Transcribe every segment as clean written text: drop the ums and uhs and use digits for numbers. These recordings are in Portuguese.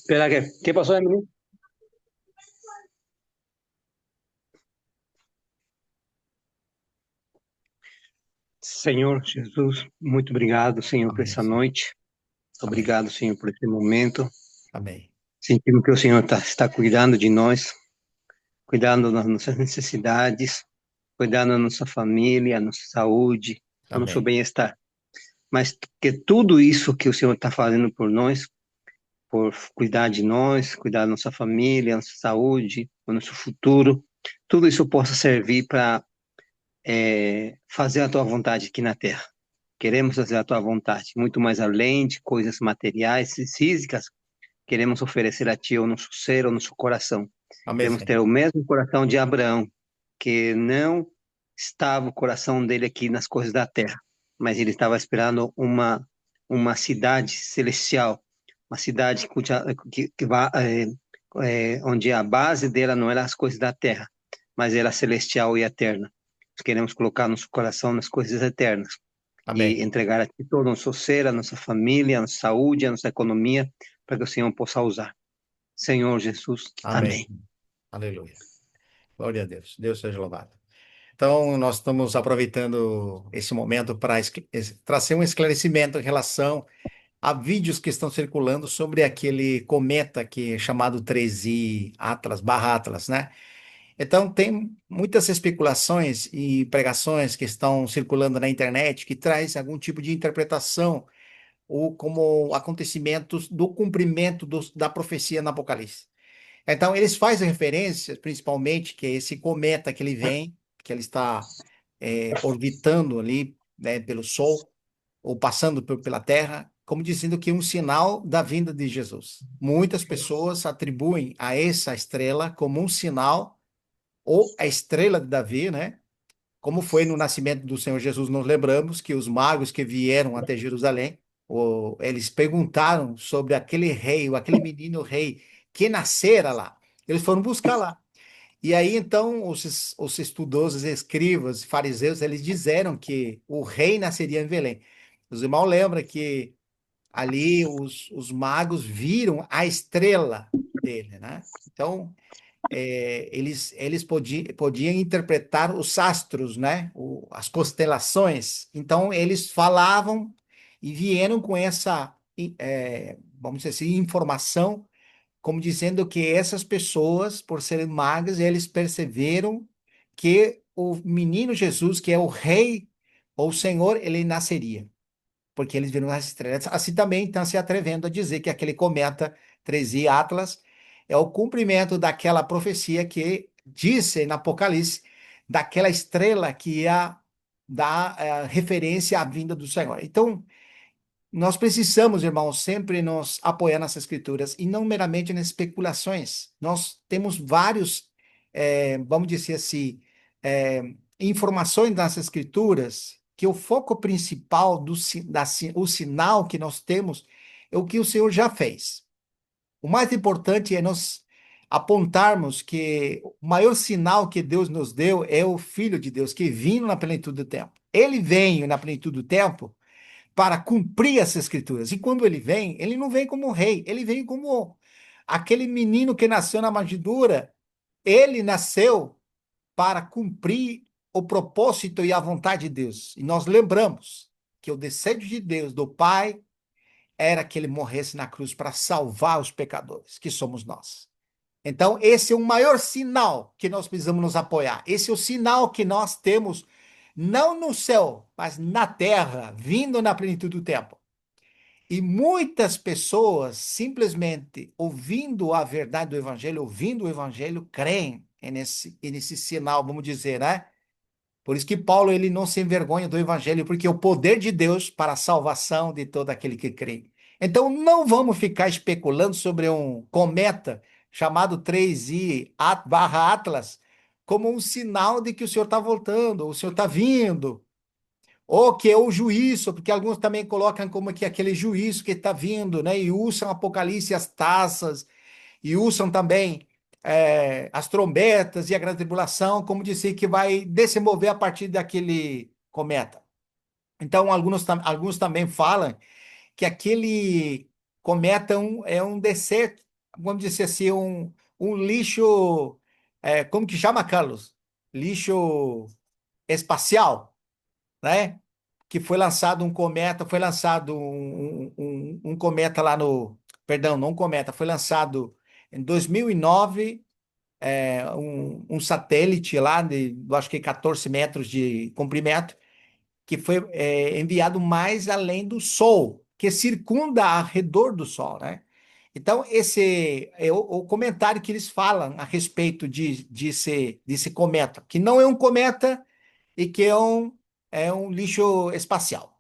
Espera, ¿qué pasó, Emily? Senhor Jesus, muito obrigado, Senhor, por Amém, essa Senhor. noite. Amém. Obrigado, Senhor, por esse momento. Amém. Sentimos que o Senhor está cuidando de nós, cuidando das nossas necessidades, cuidando da nossa família, da nossa saúde, do nosso Amém. bem-estar. Mas que tudo isso que o Senhor está fazendo por nós, por cuidar de nós, cuidar da nossa família, nossa saúde, do nosso futuro, tudo isso possa servir para fazer a tua vontade aqui na terra. Queremos fazer a tua vontade, muito mais além de coisas materiais e físicas. Queremos oferecer a ti o nosso ser, o nosso coração. Amém, Queremos ter Senhor. o mesmo coração de Abraão, que não estava o coração dele aqui nas coisas da terra, mas ele estava esperando uma cidade celestial, uma cidade onde a base dela não era as coisas da terra, mas era celestial e eterna. Nós queremos colocar nosso coração nas coisas eternas e Amém. entregar a Ti todo o nosso ser, a nossa família, a nossa saúde, a nossa economia, para que o Senhor possa usar. Senhor Jesus, Amém. amém. Aleluia. Glória a Deus. Deus seja louvado. Então, nós estamos aproveitando esse momento para trazer um esclarecimento em relação a vídeos que estão circulando sobre aquele cometa que é chamado 3i Atlas, barra Atlas, né? Então, tem muitas especulações e pregações que estão circulando na internet que traz algum tipo de interpretação ou como acontecimentos do cumprimento da profecia no Apocalipse. Então, eles fazem referência, principalmente, que é esse cometa que ele vem, que ele está orbitando ali, né, pelo Sol, ou passando pela Terra, como dizendo que é um sinal da vinda de Jesus. Muitas pessoas atribuem a essa estrela como um sinal, ou a estrela de Davi, né? Como foi no nascimento do Senhor Jesus, nós lembramos que os magos que vieram até Jerusalém, eles perguntaram sobre aquele rei, ou aquele menino rei que nascera lá. Eles foram buscar lá. E aí, então, os estudosos, escribas, fariseus, eles disseram que o rei nasceria em Belém. Os irmãos lembram que ali os magos viram a estrela dele, né? Então, eles podiam interpretar os astros, né? As constelações. Então, eles falavam e vieram com essa, vamos dizer assim, informação, como dizendo que essas pessoas, por serem magas, eles perceberam que o menino Jesus, que é o rei ou o Senhor, ele nasceria, porque eles viram as estrelas. Assim também estão se atrevendo a dizer que aquele cometa 3i Atlas é o cumprimento daquela profecia que disse no Apocalipse, daquela estrela que ia dar referência à vinda do Senhor. Então, nós precisamos, irmãos, sempre nos apoiar nas escrituras e não meramente nas especulações. Nós temos vários, vamos dizer assim, informações nas escrituras que o foco principal o sinal que nós temos é o que o Senhor já fez. O mais importante é nós apontarmos que o maior sinal que Deus nos deu é o Filho de Deus, que vindo na plenitude do tempo. Ele veio na plenitude do tempo para cumprir as escrituras. E quando ele vem, ele não vem como rei, ele vem como aquele menino que nasceu na manjedoura. Ele nasceu para cumprir o propósito e a vontade de Deus. E nós lembramos que o desejo de Deus, do Pai, era que ele morresse na cruz para salvar os pecadores, que somos nós. Então, esse é o maior sinal que nós precisamos nos apoiar. Esse é o sinal que nós temos, não no céu, mas na terra, vindo na plenitude do tempo. E muitas pessoas, simplesmente ouvindo a verdade do Evangelho, ouvindo o Evangelho, creem nesse sinal, vamos dizer, né? Por isso que Paulo ele não se envergonha do Evangelho, porque é o poder de Deus para a salvação de todo aquele que crê. Então, não vamos ficar especulando sobre um cometa chamado 3i barra Atlas como um sinal de que o Senhor está voltando, o Senhor está vindo. Ou que é o juízo, porque alguns também colocam como que aquele juízo que está vindo, né? E usam Apocalipse, as taças, e usam também as trombetas e a grande tribulação, como dizer que vai desenvolver a partir daquele cometa. Então, alguns também falam que aquele cometa é um deserto, vamos dizer assim, um lixo, como que chama, Carlos? Lixo espacial, né? Que foi lançado um cometa, foi lançado um cometa lá no, perdão, não um cometa, foi lançado em 2009, um satélite lá de, eu acho que 14 metros de comprimento, que foi enviado mais além do Sol, que circunda ao redor do Sol, né? Então, esse é o comentário que eles falam a respeito desse cometa, que não é um cometa e que é um lixo espacial.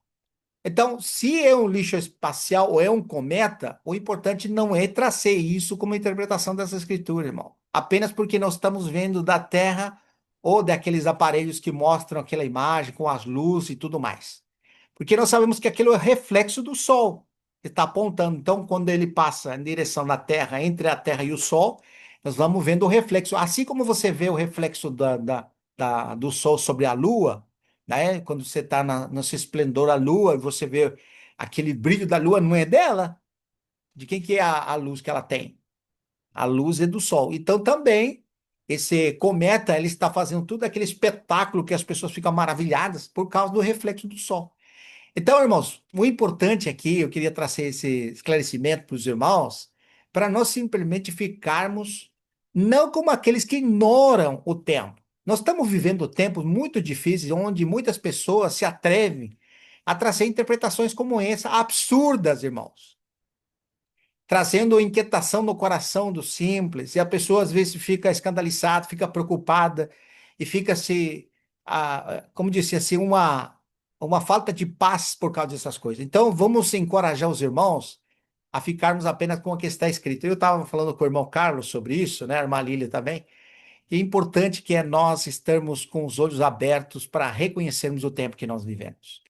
Então, se é um lixo espacial ou é um cometa, o importante não é trazer isso como interpretação dessa escritura, irmão. Apenas porque nós estamos vendo da Terra ou daqueles aparelhos que mostram aquela imagem com as luzes e tudo mais. Porque nós sabemos que aquilo é reflexo do Sol, que está apontando. Então, quando ele passa em direção da Terra, entre a Terra e o Sol, nós vamos vendo o reflexo. Assim como você vê o reflexo do Sol sobre a Lua, né? Quando você está no seu esplendor a Lua, e você vê aquele brilho da Lua, não é dela? De quem que é a luz que ela tem? A luz é do Sol. Então, também, esse cometa, ele está fazendo tudo aquele espetáculo que as pessoas ficam maravilhadas por causa do reflexo do Sol. Então, irmãos, o importante aqui, eu queria trazer esse esclarecimento para os irmãos, para nós simplesmente ficarmos não como aqueles que ignoram o tempo. Nós estamos vivendo tempos muito difíceis, onde muitas pessoas se atrevem a trazer interpretações como essa, absurdas, irmãos, trazendo inquietação no coração do simples, e a pessoa às vezes fica escandalizada, fica preocupada, e fica se, como disse assim, uma falta de paz por causa dessas coisas. Então, vamos encorajar os irmãos a ficarmos apenas com o que está escrito. Eu estava falando com o irmão Carlos sobre isso, né, a irmã Lília também, e é importante que é nós estarmos com os olhos abertos para reconhecermos o tempo que nós vivemos.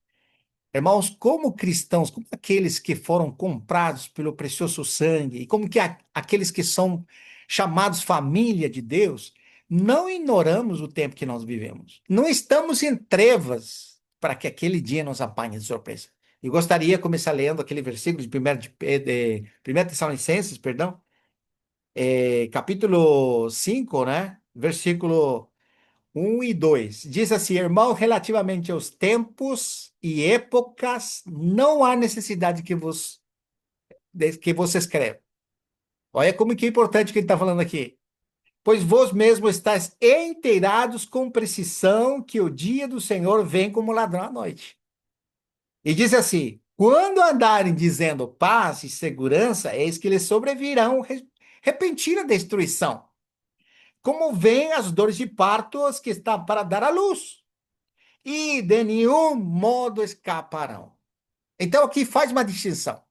Irmãos, como cristãos, como aqueles que foram comprados pelo precioso sangue, e como que aqueles que são chamados família de Deus, não ignoramos o tempo que nós vivemos. Não estamos em trevas para que aquele dia nos apanhe de surpresa. Eu gostaria de começar lendo aquele versículo de 1 Tessalonicenses, perdão, capítulo 5, né? Versículo 1 e 2. Diz assim, irmão, relativamente aos tempos e épocas, não há necessidade que você escreva. Olha como que é importante o que ele está falando aqui. Pois vós mesmos estáis inteirados com precisão que o dia do Senhor vem como ladrão à noite. E diz assim, quando andarem dizendo paz e segurança, eis que lhes sobrevirão repentina destruição, como vêm as dores de parto aos que estão para dar à luz e de nenhum modo escaparão. Então, aqui faz uma distinção.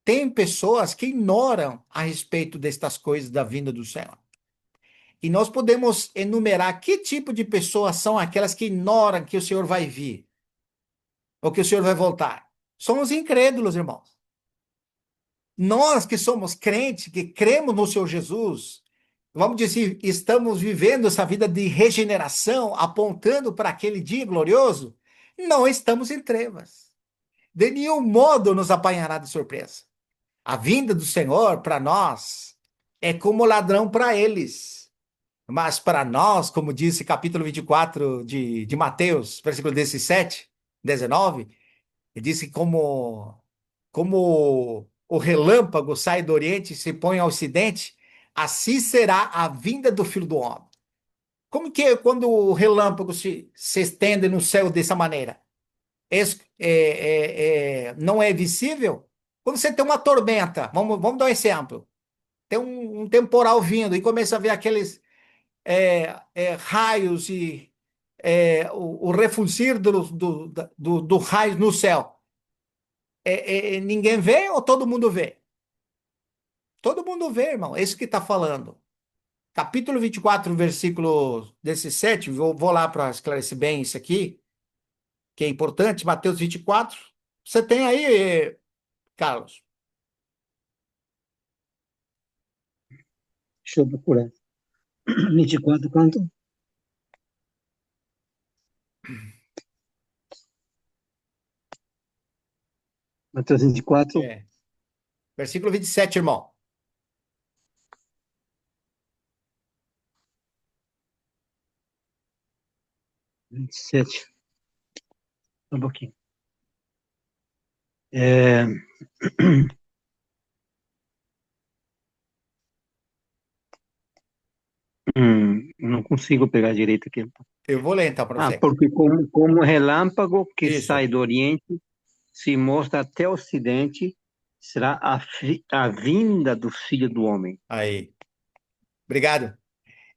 Tem pessoas que ignoram a respeito destas coisas da vinda do Senhor. E nós podemos enumerar que tipo de pessoas são aquelas que ignoram que o Senhor vai vir, ou que o Senhor vai voltar. São os incrédulos, irmãos. Nós que somos crentes, que cremos no Senhor Jesus, vamos dizer, estamos vivendo essa vida de regeneração, apontando para aquele dia glorioso, não estamos em trevas. De nenhum modo nos apanhará de surpresa. A vinda do Senhor para nós é como ladrão para eles. Mas para nós, como disse capítulo 24 de Mateus, versículo 17, 19, ele disse como o relâmpago sai do Oriente e se põe ao Ocidente, assim será a vinda do Filho do Homem. Como que é quando o relâmpago se estende no céu dessa maneira? Não é visível? Quando você tem uma tormenta, vamos dar um exemplo. Tem um temporal vindo e começa a ver aqueles raios e o refulgir do raio no céu. Ninguém vê ou todo mundo vê? Todo mundo vê, irmão. É isso que está falando. Capítulo 24, versículo 17, vou lá para esclarecer bem isso aqui, que é importante. Mateus 24. Você tem aí, Carlos? Deixa eu procurar. 24 quanto? Mateus 24. É. Versículo 27, irmão. 27. Um pouquinho. É, não consigo pegar direito aqui. Eu vou ler então para Ah, você. porque como relâmpago que Isso, sai do Oriente, se mostra até o Ocidente, será a vinda do Filho do Homem. aí. Obrigado.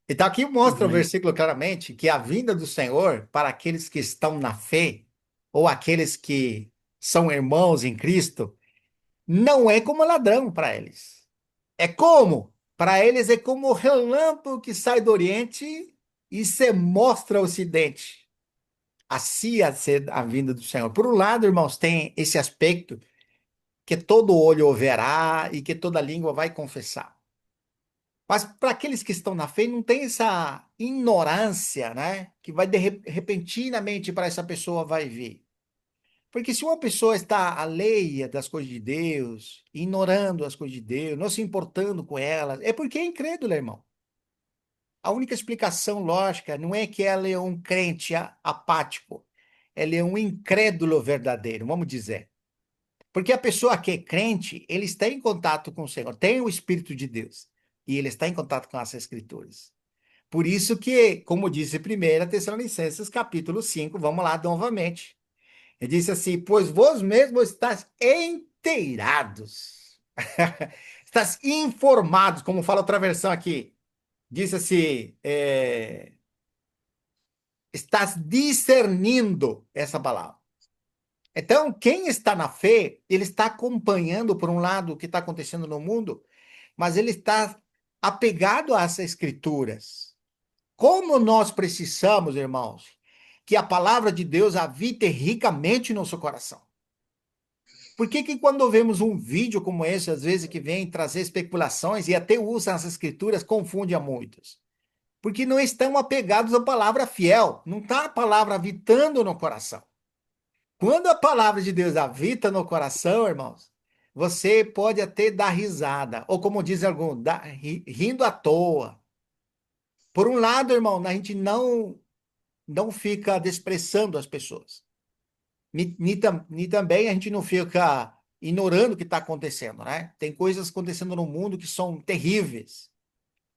Então aqui mostra o versículo claramente que a vinda do Senhor para aqueles que estão na fé, ou aqueles que são irmãos em Cristo, não é como ladrão para eles. É como? Para eles é como o relâmpago que sai do Oriente e se mostra ao Ocidente. Assim a ser a vinda do Senhor. Por um lado, irmãos, tem esse aspecto que todo olho verá e que toda língua vai confessar. Mas para aqueles que estão na fé, não tem essa ignorância, né? Que vai repentinamente para essa pessoa vai ver. Porque se uma pessoa está alheia das coisas de Deus, ignorando as coisas de Deus, não se importando com elas, é porque é incrédula, irmão. A única explicação lógica não é que ela é um crente apático, ela é um incrédulo verdadeiro, vamos dizer. Porque a pessoa que é crente, ele está em contato com o Senhor, tem o Espírito de Deus, e ele está em contato com as Escrituras. Por isso que, como disse 1 Tessalonicenses, capítulo 5, vamos lá novamente. Ele disse assim: pois vós mesmos estáis inteirados, estás informados, como fala outra versão aqui. Diz assim: estás discernindo essa palavra. Então, quem está na fé, ele está acompanhando, por um lado, o que está acontecendo no mundo, mas ele está apegado às escrituras. Como nós precisamos, irmãos, que a palavra de Deus habite ricamente no seu coração. Por que que quando vemos um vídeo como esse, às vezes que vem trazer especulações e até usa as escrituras, confunde a muitos? Porque não estão apegados à palavra fiel, não está a palavra habitando no coração. Quando a palavra de Deus habita no coração, irmãos, você pode até dar risada, ou como diz algum, rindo à toa. Por um lado, irmão, a gente não fica desprezando as pessoas. Ni também a gente não fica ignorando o que está acontecendo, né? Tem coisas acontecendo no mundo que são terríveis,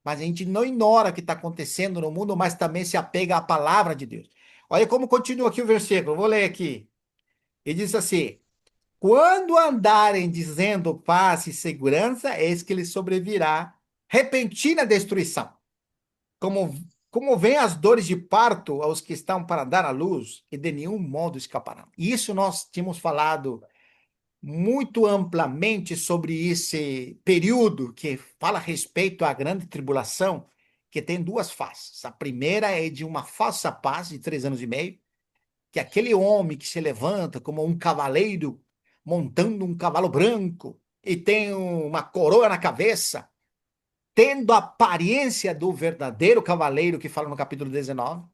mas a gente não ignora o que está acontecendo no mundo, mas também se apega à palavra de Deus. Olha como continua aqui o versículo, vou ler aqui. Ele diz assim: quando andarem dizendo paz e segurança, eis que lhes sobrevirá repentina destruição. Como vêm as dores de parto aos que estão para dar à luz, e de nenhum modo escaparão. Isso nós tínhamos falado muito amplamente sobre esse período que fala a respeito à grande tribulação, que tem duas faces. A primeira é de uma falsa paz de 3 anos e meio, que é aquele homem que se levanta como um cavaleiro montando um cavalo branco e tem uma coroa na cabeça, tendo a aparência do verdadeiro cavaleiro que fala no capítulo 19.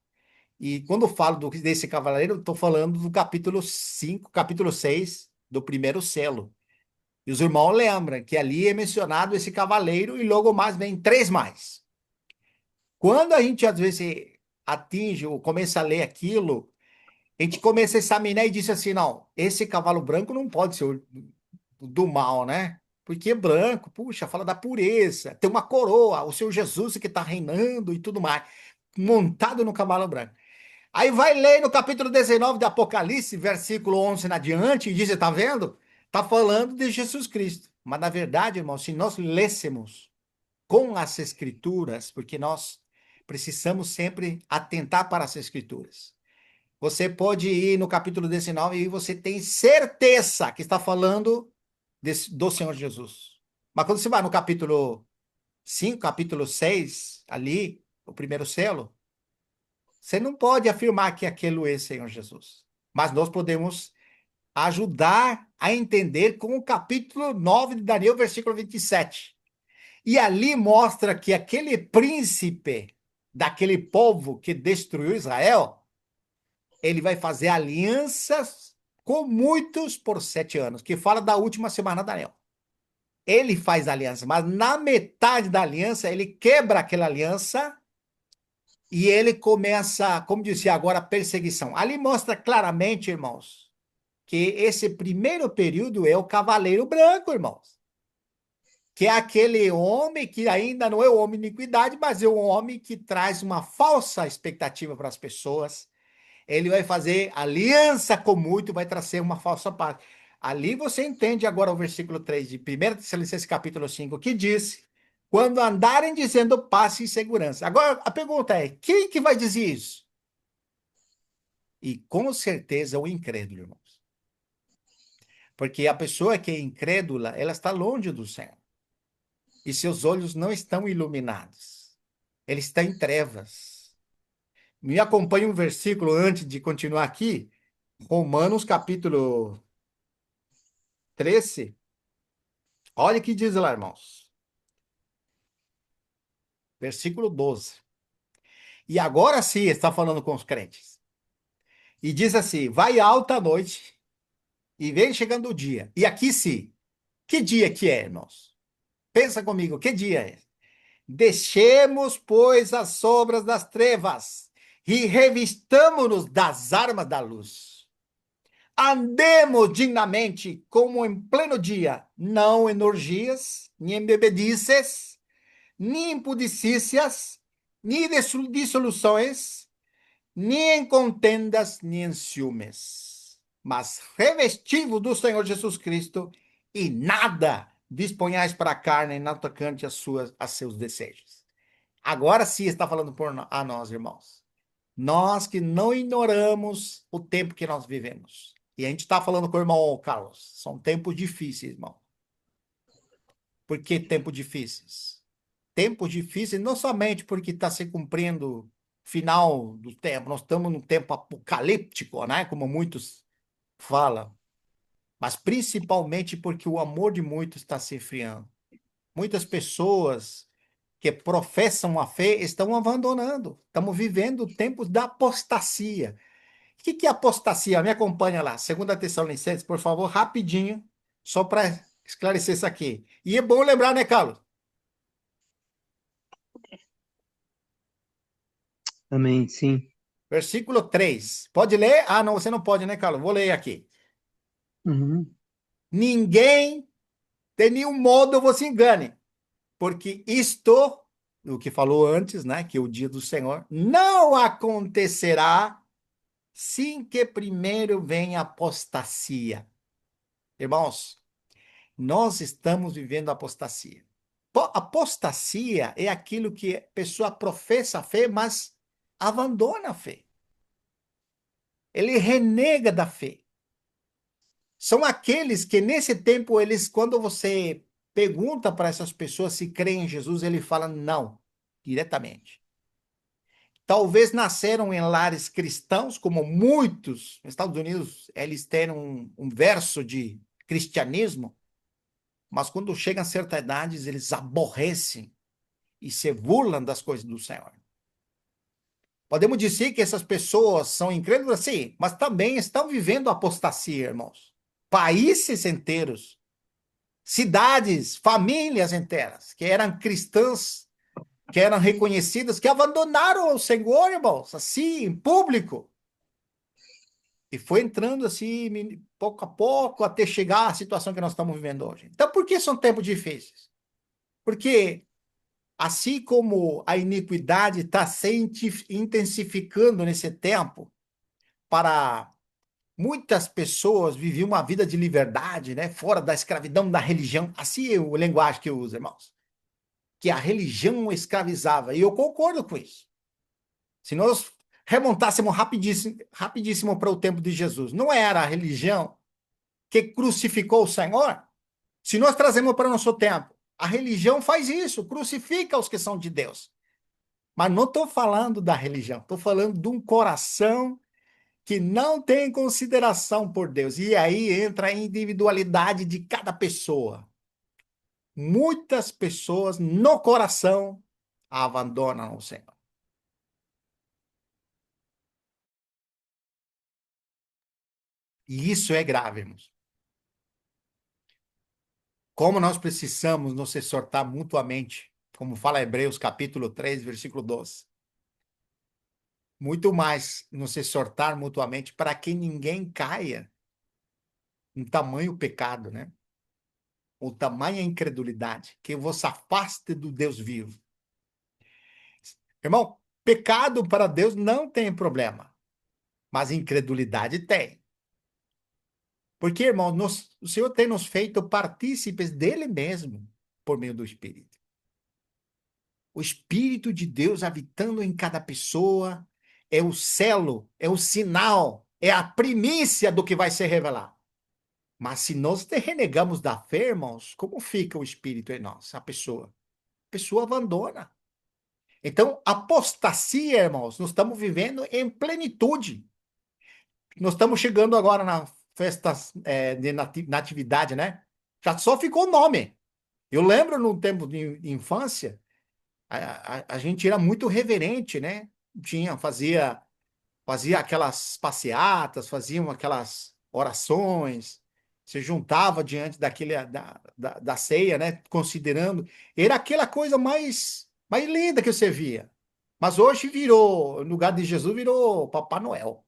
E quando eu falo desse cavaleiro, eu estou falando do capítulo 5, capítulo 6 do primeiro selo. E os irmãos lembram que ali é mencionado esse cavaleiro e logo mais vem três mais. Quando a gente às vezes atinge ou começa a ler aquilo, a gente começa a examinar e diz assim, não, esse cavalo branco não pode ser do mal, né? Porque é branco, puxa, fala da pureza, tem uma coroa, o seu Jesus que está reinando e tudo mais, montado no cavalo branco. Aí vai ler no capítulo 19 de Apocalipse, versículo 11 na diante, e diz, tá vendo? Tá falando de Jesus Cristo. Mas na verdade, irmão, se nós lêssemos com as escrituras, porque nós precisamos sempre atentar para as escrituras. Você pode ir no capítulo 19 e você tem certeza que está falando do Senhor Jesus. Mas quando você vai no capítulo 5, capítulo 6, ali, o primeiro selo, você não pode afirmar que aquilo é Senhor Jesus. Mas nós podemos ajudar a entender com o capítulo 9 de Daniel, versículo 27. E ali mostra que aquele príncipe daquele povo que destruiu Israel, ele vai fazer alianças com muitos por 7 anos, que fala da última semana de Daniel. Ele faz aliança, mas na metade da aliança, ele quebra aquela aliança E ele começa, como disse agora, a perseguição. Ali mostra claramente, irmãos, que esse primeiro período é o cavaleiro branco, irmãos. Que é aquele homem que ainda não é o homem de iniquidade, mas é um homem que traz uma falsa expectativa para as pessoas. Ele vai fazer aliança com muito, vai trazer uma falsa paz. Ali você entende agora o versículo 3 de 1 Tessalonicenses capítulo 5, que diz: quando andarem dizendo paz e segurança. Agora a pergunta é: quem que vai dizer isso? E com certeza o incrédulo, irmãos. Porque a pessoa que é incrédula, ela está longe do Senhor. E seus olhos não estão iluminados. Ele está em trevas. Me acompanhe um versículo antes de continuar aqui. Romanos capítulo 13. Olha o que diz lá, irmãos. Versículo 12. E agora sim está falando com os crentes. E diz assim: vai alta a noite e vem chegando o dia. E aqui sim. Que dia que é, irmãos? Pensa comigo, que dia é? Deixemos, pois, as sombras das trevas e revistamo-nos das armas da luz. Andemos dignamente como em pleno dia, não em orgias, nem em bebedices, nem em pudicícias, nem em dissoluções, nem em contendas, nem em ciúmes. Mas revestivo do Senhor Jesus Cristo e nada disponhais para a carne na tocante a seus desejos. Agora sim está falando a nós, irmãos. Nós que não ignoramos o tempo que nós vivemos. E a gente está falando com o irmão Carlos. São tempos difíceis, irmão. Por que tempos difíceis? Tempos difíceis não somente porque está se cumprindo o final do tempo. Nós estamos num tempo apocalíptico, né? Como muitos falam. Mas principalmente porque o amor de muitos está se esfriando. Muitas pessoas que professam a fé estão abandonando. Estamos vivendo tempos da apostasia. O que é apostasia? Me acompanha lá. 2 Tessalonicenses, por favor, rapidinho, só para esclarecer isso aqui. E é bom lembrar, né, Carlos? Amém, sim. Versículo 3. Pode ler? Ah, não, você não pode, né, Carlos? Vou ler aqui. Uhum. Ninguém, de nenhum modo, você engane, porque isto, o que falou antes, né, que o dia do Senhor, não acontecerá sem que primeiro venha a apostasia. Irmãos, nós estamos vivendo a apostasia. Apostasia é aquilo que a pessoa professa a fé, mas abandona a fé. Ele renega da fé. São aqueles que nesse tempo eles, quando você pergunta para essas pessoas se creem em Jesus, ele fala não, diretamente. Talvez nasceram em lares cristãos, como muitos nos Estados Unidos, eles têm um verso de cristianismo, mas quando chegam a certa idade, eles aborrecem e se burlam das coisas do Senhor. Podemos dizer que essas pessoas são incrédulas, sim, mas também estão vivendo apostasia, irmãos. Países inteiros, cidades, famílias inteiras, que eram cristãs, que eram reconhecidas, que abandonaram o Senhor, irmãos, assim, em público. E foi entrando assim, pouco a pouco, até chegar à situação que nós estamos vivendo hoje. Então, por que são tempos difíceis? Porque assim como a iniquidade está se intensificando nesse tempo, para muitas pessoas viver uma vida de liberdade, né, fora da escravidão da religião, assim é o linguagem que eu uso, irmãos, que a religião escravizava, e eu concordo com isso. Se nós remontássemos rapidíssimo para o tempo de Jesus, não era a religião que crucificou o Senhor? Se nós trazemos para o nosso tempo, a religião faz isso, crucifica os que são de Deus. Mas não estou falando da religião, estou falando de um coração que não tem consideração por Deus. E aí entra a individualidade de cada pessoa. Muitas pessoas no coração abandonam o Senhor. E isso é grave, irmãos. Como nós precisamos nos exortar mutuamente, como fala Hebreus capítulo 3, versículo 12. muito mais nos exortar mutuamente para que ninguém caia em tamanho pecado, né? Ou tamanha incredulidade, que vos afaste do Deus vivo. Irmão, pecado para Deus não tem problema, mas incredulidade tem. Porque, irmão, o Senhor tem nos feito partícipes dele mesmo por meio do Espírito. O Espírito de Deus habitando em cada pessoa é o selo, é o sinal, é a primícia do que vai ser revelado. Mas se nós renegamos da fé, irmãos, como fica o Espírito em nós, a pessoa? A pessoa abandona. Então, apostasia, irmãos, nós estamos vivendo em plenitude. Nós estamos chegando agora na festa de natividade, né? Já só ficou o nome. Eu lembro no tempo de infância, a gente era muito reverente, né? Fazia aquelas passeatas, faziam aquelas orações, se juntava diante da ceia, né? Considerando, era aquela coisa mais linda que você via. Mas hoje virou, no lugar de Jesus, virou Papai Noel.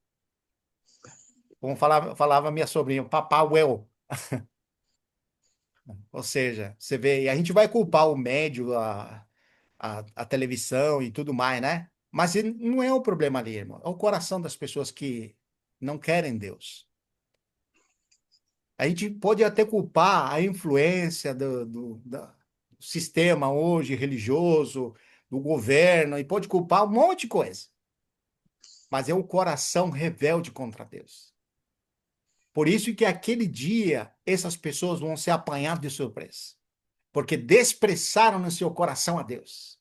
Como falava minha sobrinha, Papai Noel. Ou seja, você vê, e a gente vai culpar o médio, a televisão e tudo mais, né? Mas não é o problema ali, irmão. É o coração das pessoas que não querem Deus. A gente pode até culpar a influência do sistema hoje religioso, do governo, e pode culpar um monte de coisa. Mas é o coração rebelde contra Deus. Por isso que aquele dia essas pessoas vão ser apanhadas de surpresa. Porque desprezaram no seu coração a Deus.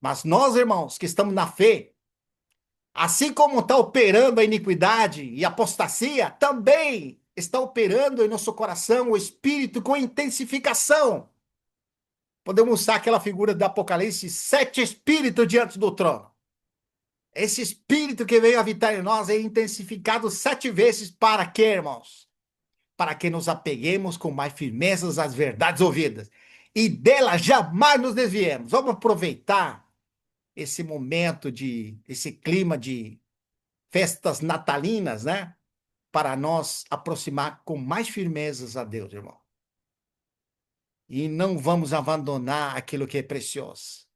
Mas nós, irmãos, que estamos na fé, assim como está operando a iniquidade e a apostasia, também está operando em nosso coração o Espírito com intensificação. Podemos usar aquela figura do Apocalipse, 7 espíritos diante do trono. Esse Espírito que veio habitar em nós é intensificado 7 vezes para quê, irmãos? Para que nos apeguemos com mais firmeza às verdades ouvidas e delas jamais nos desviemos. Vamos aproveitar esse momento esse clima de festas natalinas, né? Para nós aproximar com mais firmezas a Deus, irmão. E não vamos abandonar aquilo que é precioso.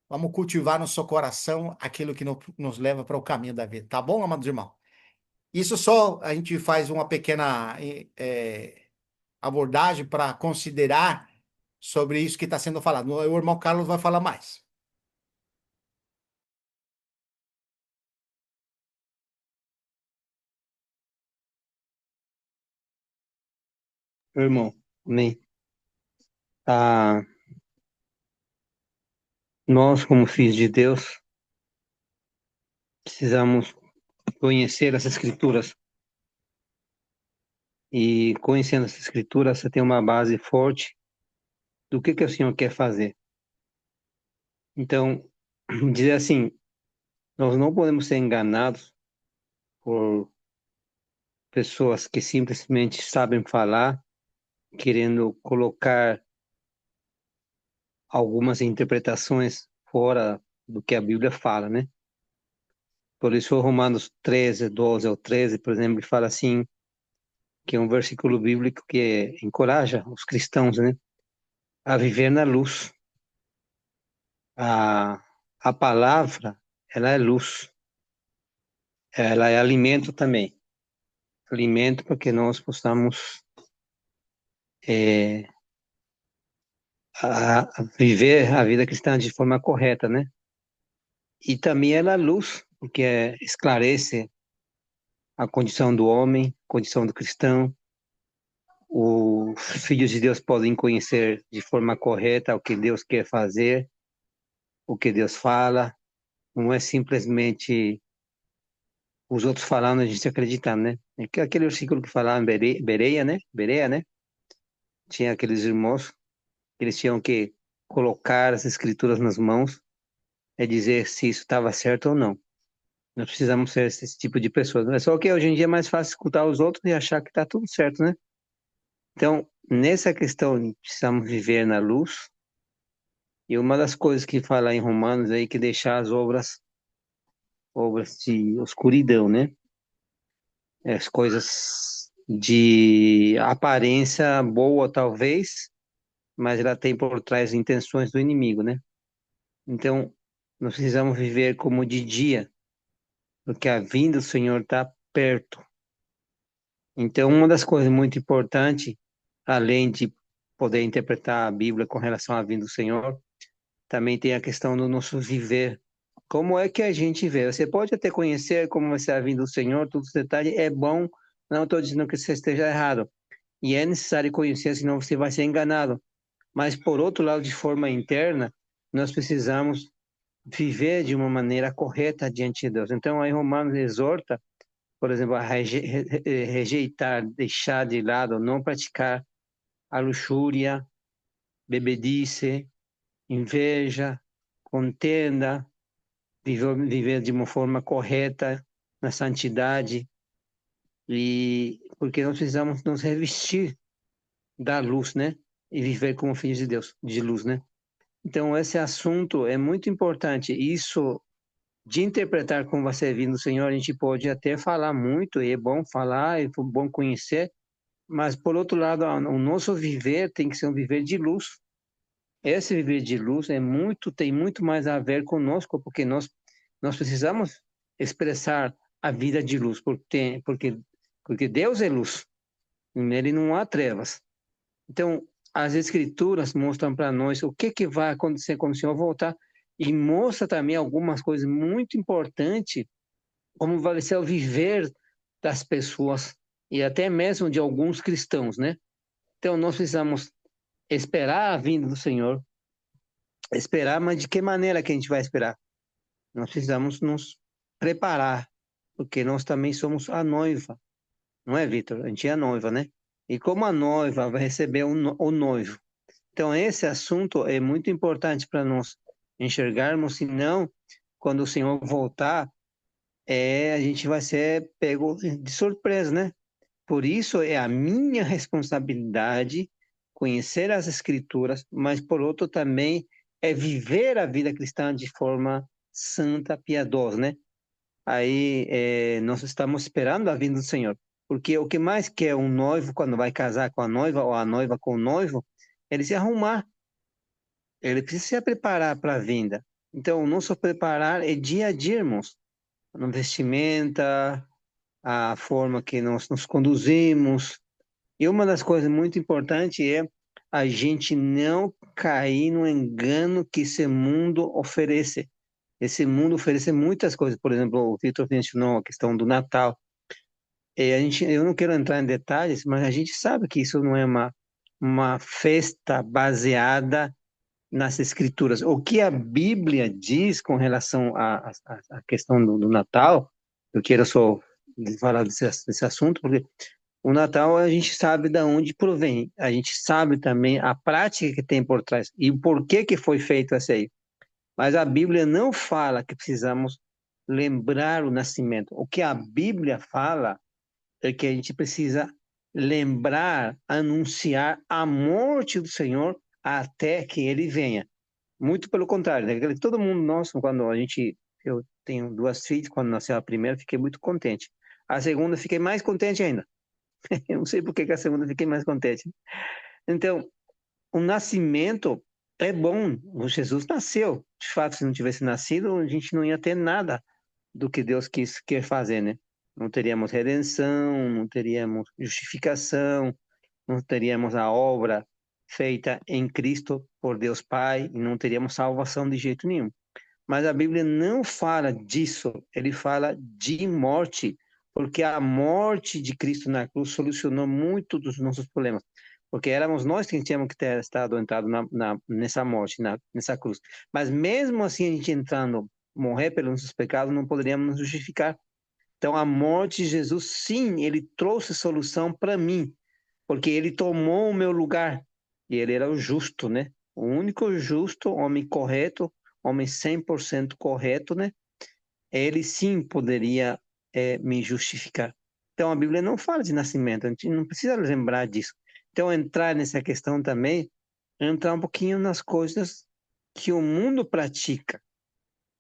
Vamos cultivar no seu coração aquilo que nos leva para o caminho da vida. Tá bom, amados irmãos? Isso só a gente faz uma pequena abordagem para considerar sobre isso que está sendo falado. O irmão Carlos vai falar mais. Meu irmão, amém. Ah, nós, como filhos de Deus, precisamos conhecer as Escrituras. E conhecendo as Escrituras, você tem uma base forte do que o Senhor quer fazer. Então, dizer assim, nós não podemos ser enganados por pessoas que simplesmente sabem falar, querendo colocar algumas interpretações fora do que a Bíblia fala, né? Por isso, Romanos 13, 12 ao 13, por exemplo, ele fala assim, que é um versículo bíblico que encoraja os cristãos, né, a viver na luz. A palavra, ela é luz, ela é alimento também. Alimento para que nós possamos é, a viver a vida cristã de forma correta, né? E também ela é luz, porque esclarece a condição do homem, condição do cristão. Os filhos de Deus podem conhecer de forma correta o que Deus quer fazer, o que Deus fala. Não é simplesmente os outros falando, a gente acreditar, né? É que aquele versículo que falava em Bereia, né? Bereia, né? Tinha aqueles irmãos, eles tinham que colocar as escrituras nas mãos e dizer se isso estava certo ou não. Nós precisamos ser esse tipo de pessoas. É só que hoje em dia é mais fácil escutar os outros e achar que está tudo certo, né? Então, nessa questão, precisamos viver na luz. E uma das coisas que fala em Romanos aí, que deixar as obras obras de escuridão, né? As coisas de aparência boa, talvez, mas ela tem por trás intenções do inimigo, né? Então, nós precisamos viver como de dia, porque a vinda do Senhor está perto. Então, uma das coisas muito importantes, além de poder interpretar a Bíblia com relação à vinda do Senhor, também tem a questão do nosso viver. Como é que a gente vê? Você pode até conhecer como vai ser a vinda do Senhor, todos os detalhes, é bom, não estou dizendo que você esteja errado. E é necessário conhecer, senão você vai ser enganado. Mas, por outro lado, de forma interna, nós precisamos viver de uma maneira correta diante de Deus. Então, aí Romanos exorta, por exemplo, a rejeitar, deixar de lado, não praticar a luxúria, bebedice, inveja, contenda, viver de uma forma correta, na santidade, e porque nós precisamos nos revestir da luz, né? E viver como filhos de Deus, de luz, né? Então, esse assunto é muito importante. Isso de interpretar como vai ser vindo o Senhor, a gente pode até falar muito, e é bom falar, é bom conhecer, mas, por outro lado, o nosso viver tem que ser um viver de luz. Esse viver de luz tem muito mais a ver conosco, porque nós precisamos expressar a vida de luz, porque Deus é luz, nele não há trevas. Então, as Escrituras mostram para nós o que vai acontecer quando o Senhor voltar, e mostra também algumas coisas muito importantes, como vai ser o viver das pessoas, e até mesmo de alguns cristãos, né? Então, nós precisamos esperar a vinda do Senhor, esperar, mas de que maneira que a gente vai esperar? Nós precisamos nos preparar, porque nós também somos a noiva, não é, Vitor? A gente é a noiva, né? E como a noiva vai receber o noivo. Então, esse assunto é muito importante para nós enxergarmos, senão, quando o Senhor voltar, a gente vai ser pego de surpresa, né? Por isso, é a minha responsabilidade conhecer as Escrituras, mas, por outro, também é viver a vida cristã de forma santa, piedosa, né? Aí, nós estamos esperando a vinda do Senhor, porque o que mais quer um noivo quando vai casar com a noiva, ou a noiva com o noivo, é ele se arrumar, ele precisa se preparar para a vinda. Então, o nosso preparar é dia a dia, irmãos. No vestimenta, a forma que nós nos conduzimos. E uma das coisas muito importantes é a gente não cair no engano que esse mundo oferece. Esse mundo oferece muitas coisas. Por exemplo, o Vitor mencionou a questão do Natal. Eu não quero entrar em detalhes, mas a gente sabe que isso não é uma festa baseada nas escrituras. O que a Bíblia diz com relação à questão do Natal, eu quero só falar desse assunto, porque o Natal a gente sabe de onde provém, a gente sabe também a prática que tem por trás e o porquê que foi feito isso aí. Mas a Bíblia não fala que precisamos lembrar o nascimento. O que a Bíblia fala é que a gente precisa lembrar, anunciar a morte do Senhor até que ele venha. Muito pelo contrário, né? Todo mundo, nossa, eu tenho duas filhas, quando nasceu a primeira, fiquei muito contente. A segunda, fiquei mais contente ainda. Eu não sei por que que a segunda fiquei mais contente. Então, o nascimento é bom. O Jesus nasceu. De fato, se não tivesse nascido, a gente não ia ter nada do que Deus quer fazer, né? Não teríamos redenção, não teríamos justificação, não teríamos a obra feita em Cristo por Deus Pai e não teríamos salvação de jeito nenhum. Mas a Bíblia não fala disso, ele fala de morte, porque a morte de Cristo na cruz solucionou muito dos nossos problemas, porque éramos nós que tínhamos que ter estado entrado nessa morte, nessa cruz. Mas mesmo assim, a gente entrando, morrer pelos nossos pecados, não poderíamos nos justificar. Então, a morte de Jesus, sim, ele trouxe solução para mim, porque ele tomou o meu lugar. E ele era o justo, né? O único justo, homem correto, homem 100% correto, né? Ele sim poderia me justificar. Então, a Bíblia não fala de nascimento, a gente não precisa lembrar disso. Então, entrar nessa questão também, entrar um pouquinho nas coisas que o mundo pratica.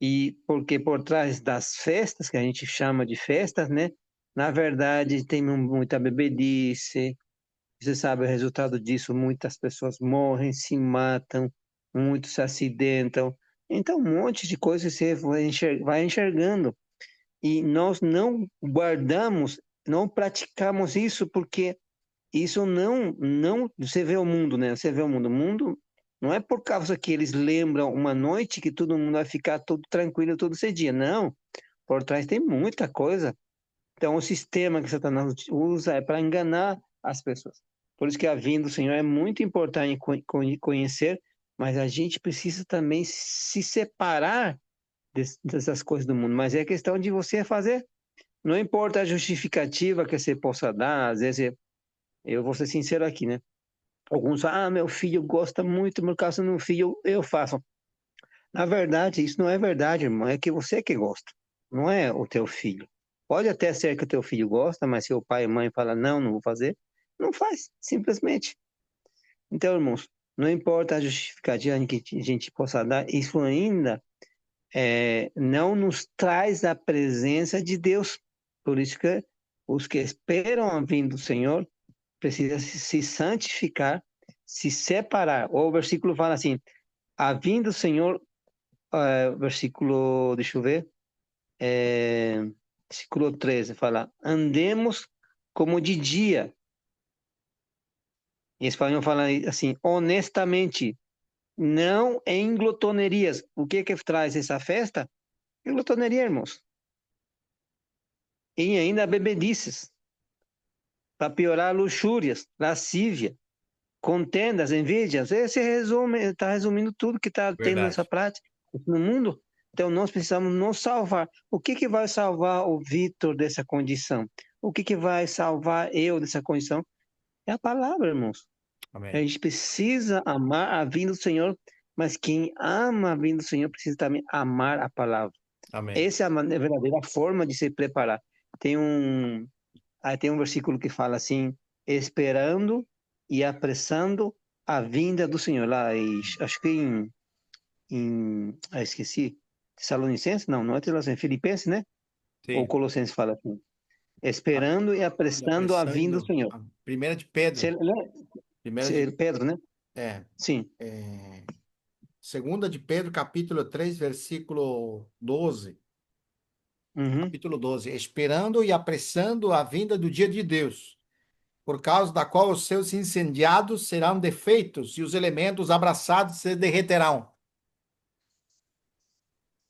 E porque por trás das festas, que a gente chama de festas, né? Na verdade, tem muita bebedice. Você sabe o resultado disso: muitas pessoas morrem, se matam, muitos se acidentam. Então, um monte de coisas você vai enxergando. E nós não guardamos, não praticamos isso porque isso não, você vê o mundo, né? Você vê o mundo não é por causa que eles lembram uma noite que todo mundo vai ficar todo tranquilo todo esse dia. Não, por trás tem muita coisa. Então, o sistema que Satanás usa é para enganar as pessoas. Por isso que a vinda do Senhor é muito importante conhecer, mas a gente precisa também se separar dessas coisas do mundo. Mas é questão de você fazer. Não importa a justificativa que você possa dar, às vezes eu vou ser sincero aqui, né? Alguns falam, meu filho gosta muito, por causa do meu filho eu faço. Na verdade, isso não é verdade, irmão, é que você que gosta, não é o teu filho. Pode até ser que o teu filho gosta, mas se o pai e mãe falam, não, não vou fazer, não faz, simplesmente. Então, irmãos, não importa a justificativa que a gente possa dar, isso ainda não nos traz a presença de Deus. Por isso que os que esperam a vinda do Senhor precisam se santificar, se separar. Ou o versículo fala assim, a vinda do Senhor, versículo, deixa eu ver, versículo 13 fala, andemos como de dia. Em espanhol fala assim, honestamente, não em glotonerias. O que que traz essa festa? É glotoneria, irmãos. E ainda bebedices, para piorar luxúrias, lascívia, contendas, envídias. Esse resume, está resumindo tudo que está tendo nessa Verdade. prática no mundo. Então nós precisamos nos salvar. O que que vai salvar o Vitor dessa condição? O que que vai salvar eu dessa condição? É a palavra, irmãos. A Amém. gente precisa amar a vinda do Senhor, mas quem ama a vinda do Senhor precisa também amar a palavra. Amém. Essa é a verdadeira forma de se preparar. Tem um, tem um versículo que fala assim, esperando e apressando a vinda do Senhor. Lá, acho que esqueci, Tessalonicenses? Não, não é Tessalonicenses, Filipenses, né? Ou Sim. Colossenses fala assim, A- esperando e E apressando a vinda do apressando. Senhor. A primeira de Pedro. Primeira de. Pedro, né? É, Sim. é, segunda de Pedro, capítulo 3 versículo 12. Uhum. Capítulo 12. Esperando e apressando a vinda do dia de Deus, por causa da qual os seus incendiados serão defeitos e os elementos abraçados se derreterão.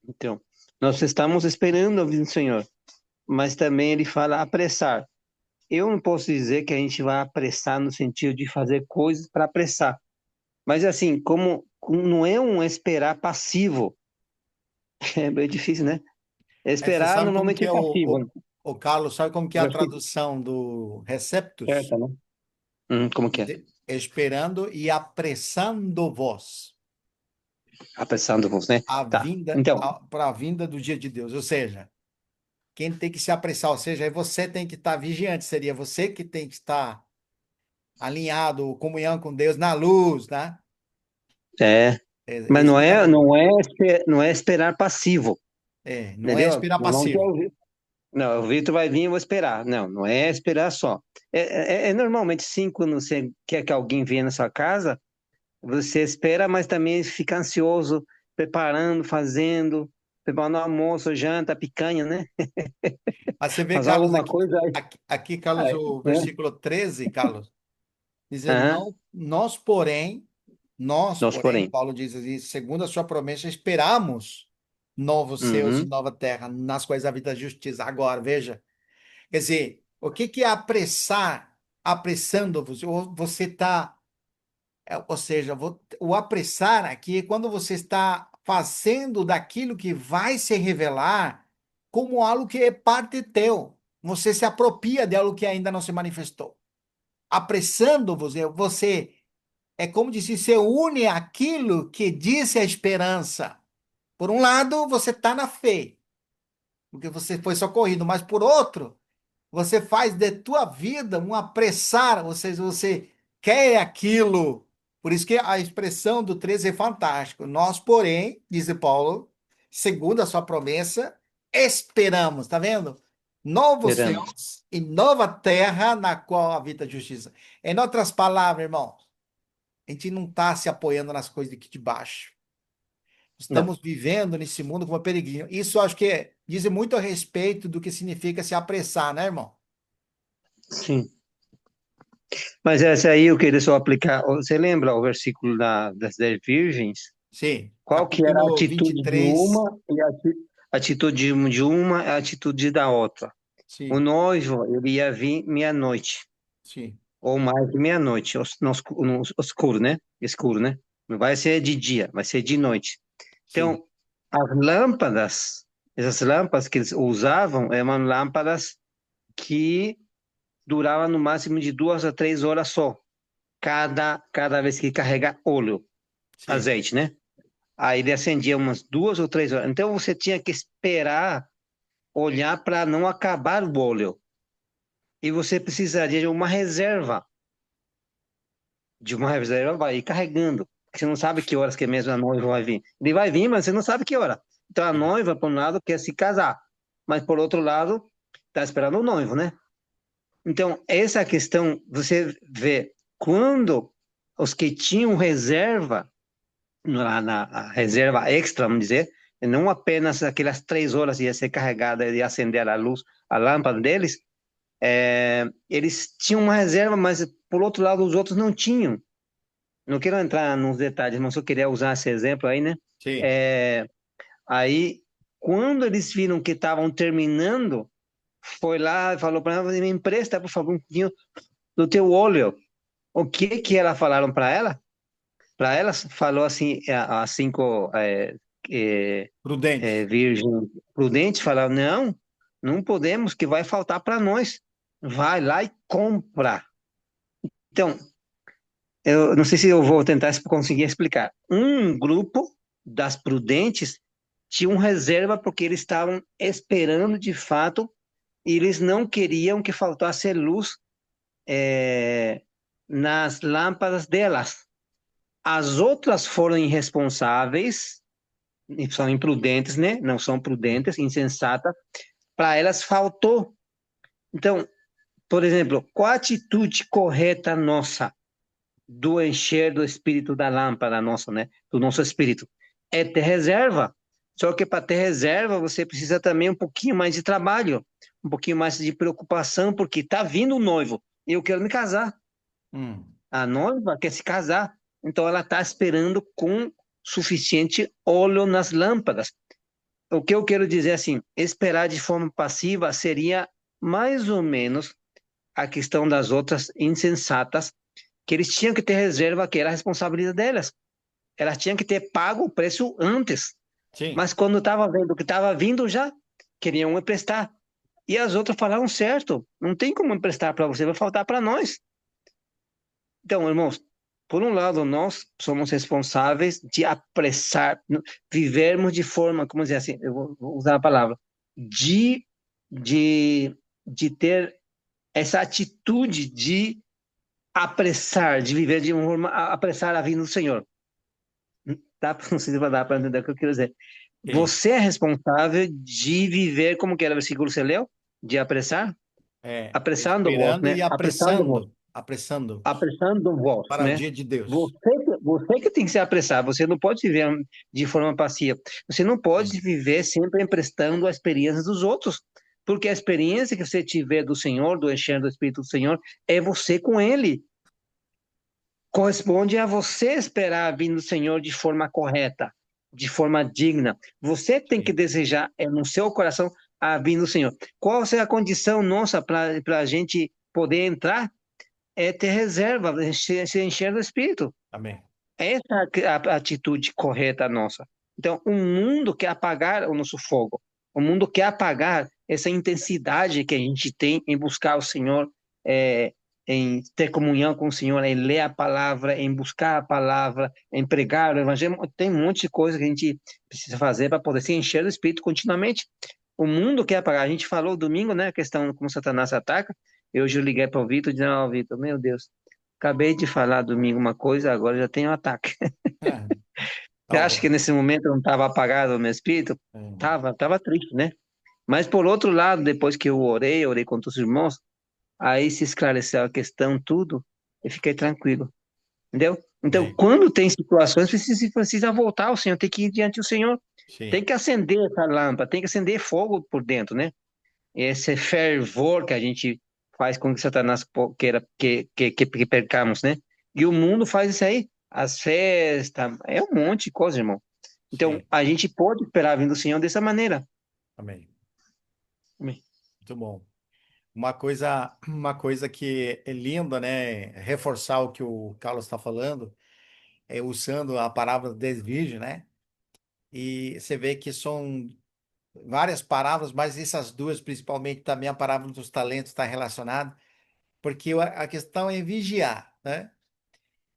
Então, nós estamos esperando a vinda do Senhor, mas também ele fala apressar. Eu não posso dizer que a gente vai apressar no sentido de fazer coisas para apressar. Mas assim, como não é um esperar passivo, é bem difícil, né? Você Esperar sabe como normalmente que é é passivo, né? o Carlos, sabe como que é a Versículo tradução do receptus? certo, né? Como que é? Esperando e apressando vós Apressando-vos, né? a Tá. vinda Então, para a vinda do dia de Deus. Ou seja, quem tem que se apressar, ou seja, aí você tem que estar vigiante, seria você que tem que estar alinhado, comunhão com Deus na luz, né? é, É, é mas isso não que está é, falando. não é esperar passivo, Não é entendeu? esperar Normalmente passivo. não, o Vitor vai vir, eu vou esperar. Não, não é esperar só. É normalmente sim, quando você quer que alguém venha na sua casa, você espera, mas também fica ansioso, preparando, fazendo, preparando almoço, janta, picanha, né? Mas você vê, Fazer Carlos, alguma aqui, coisa aí. aqui, Carlos, o É. versículo 13, Carlos, diz, Aham. não, nós, porém, Porém. Paulo diz assim, segundo a sua promessa, esperamos novos céus e Uhum. nova terra, nas quais habita a justiça. Agora, veja, quer dizer, o que que é apressar? Apressando-vos, ou você está, ou seja, o apressar aqui é quando você está fazendo daquilo que vai se revelar como algo que é parte teu. Você se apropria de algo que ainda não se manifestou. Apressando-vos, você é como se se une àquilo que disse a esperança. Por um lado, você está na fé, porque você foi socorrido, mas por outro, você faz de tua vida um apressar, ou seja, você quer aquilo. Por isso que a expressão do 13 é fantástico. Nós, porém, diz Paulo, segundo a sua promessa, esperamos, tá vendo? Novos Esperamos. céus e nova terra na qual habita a justiça. Em outras palavras, irmão, a gente não está se apoiando nas coisas aqui de baixo. Não, Estamos vivendo nesse mundo como peregrino. Isso eu acho que diz muito a respeito do que significa se apressar, né, irmão? sim. Mas essa aí eu queria só aplicar. Você lembra o versículo das 10 virgens? Sim, Qual que era a capítulo atitude de 23. uma e a atitude de uma é a atitude da outra? O Sim, noivo, ele ia vir meia-noite, sim, ou mais de meia-noite, no escuro, né? Escuro, né? Não vai ser de dia, vai ser de noite. sim, Então, as lâmpadas, essas lâmpadas que eles usavam, eram lâmpadas que duravam no máximo de 2 a 3 horas só, cada vez que carrega óleo, sim, azeite, né? Aí ele acendia umas 2 ou 3 horas. Então você tinha que esperar, olhar para não acabar o óleo. E você precisaria de uma reserva vai ir carregando. Porque você não sabe que horas que mesmo a noiva vai vir. Ele vai vir, mas você não sabe que hora. Então a sim, noiva, por um lado, quer se casar, mas por outro lado, está esperando o noivo, né? Então, essa questão, você vê, quando os que tinham reserva, na reserva extra, vamos dizer, não apenas aquelas 3 horas ia ser carregada e acender a luz, a lâmpada deles, eles tinham uma reserva, mas por outro lado os outros não tinham. Não quero entrar nos detalhes, mas só queria usar esse exemplo aí, né? sim, É, aí, quando eles viram que estavam terminando, foi lá e falou para ela, me empresta, por favor, um pouquinho do teu óleo. O que que elas falaram para ela? Para elas, falou assim, as cinco é, prudentes. virgem prudente, falaram, não, não podemos, que vai faltar para nós. Vai lá e compra. Então, eu não sei se eu vou tentar conseguir explicar. Um grupo das prudentes tinha um reserva porque eles estavam esperando de fato e eles não queriam que faltasse luz é, nas lâmpadas delas. As outras foram irresponsáveis, são imprudentes, né? Não são Sim, prudentes, insensatas. Para elas faltou. Então, por exemplo, qual a atitude correta nossa do encher do espírito da lâmpada nossa, né? Do nosso espírito? É ter reserva. Só que para ter reserva, você precisa também um pouquinho mais de trabalho, um pouquinho mais de preocupação, porque está vindo o noivo e eu quero me casar. hum, A noiva quer se casar, então ela está esperando com suficiente óleo nas lâmpadas. O que eu quero dizer assim, esperar de forma passiva seria mais ou menos a questão das outras insensatas, que eles tinham que ter reserva, que era a responsabilidade delas. Elas tinham que ter pago o preço antes, sim, mas quando estava vendo que estava vindo já, queriam emprestar. E as outras falaram certo, não tem como emprestar para você, vai faltar para nós. Então, irmãos, por um lado, nós somos responsáveis de apressar, vivermos de forma, como dizer assim, eu vou usar a palavra, de, de, de ter essa atitude de apressar, de viver de uma forma, apressar a vinda do Senhor. Não sei se vai dar para entender o que eu quero dizer. sim. Você é responsável de viver, como que era o versículo que você leu? De apressar? Apressando vós, Esperando né? e Apressando vós. apressando Apressando vós, para o né? dia de Deus. Você que tem que se apressar, você não pode viver de forma passiva. Você não pode Sim, viver sempre emprestando a experiência dos outros, porque a experiência que você tiver do Senhor, do encher do Espírito do Senhor, é você com Ele. Corresponde a você esperar a vinda do Senhor de forma correta, de forma digna. Você tem que sim, desejar no seu coração a vinda do Senhor. Qual é a condição nossa para a gente poder entrar? É ter reserva, se encher do Espírito. amém. Essa é a atitude correta nossa. Então, o mundo quer apagar o nosso fogo. O mundo quer apagar essa intensidade que a gente tem em buscar o Senhor, é, em ter comunhão com o Senhor, em ler a palavra, em buscar a palavra, em pregar o evangelho. Tem um monte de coisa que a gente precisa fazer para poder se encher do Espírito continuamente. O mundo quer apagar. A gente falou domingo, né, a questão como Satanás ataca. Eu hoje liguei para o Vitor e disse, não, Vitor, meu Deus, acabei de falar domingo uma coisa, agora já tem um ataque. É, Você acha que Oh, nesse momento eu não estava apagado o meu espírito? hum, Tava triste, né? Mas por outro lado, depois que eu orei com todos os irmãos, aí se esclareceu a questão, tudo, e fiquei tranquilo, entendeu? Então, amém. quando tem situações, precisa voltar ao Senhor, tem que ir diante do Senhor, Sim, tem que acender essa lâmpada, tem que acender fogo por dentro, né? Esse fervor que a gente faz com que Satanás queira que percamos, né? E o mundo faz isso aí, as festas, é um monte de coisa, irmão. Então, sim, a gente pode esperar vindo do Senhor dessa maneira. amém. Muito bom. Uma coisa que é linda, né? Reforçar o que o Carlos está falando, é usando a palavra desvio, né? E você vê que são várias palavras, mas essas duas, principalmente, também a palavra dos talentos está relacionada, porque a questão é vigiar, né?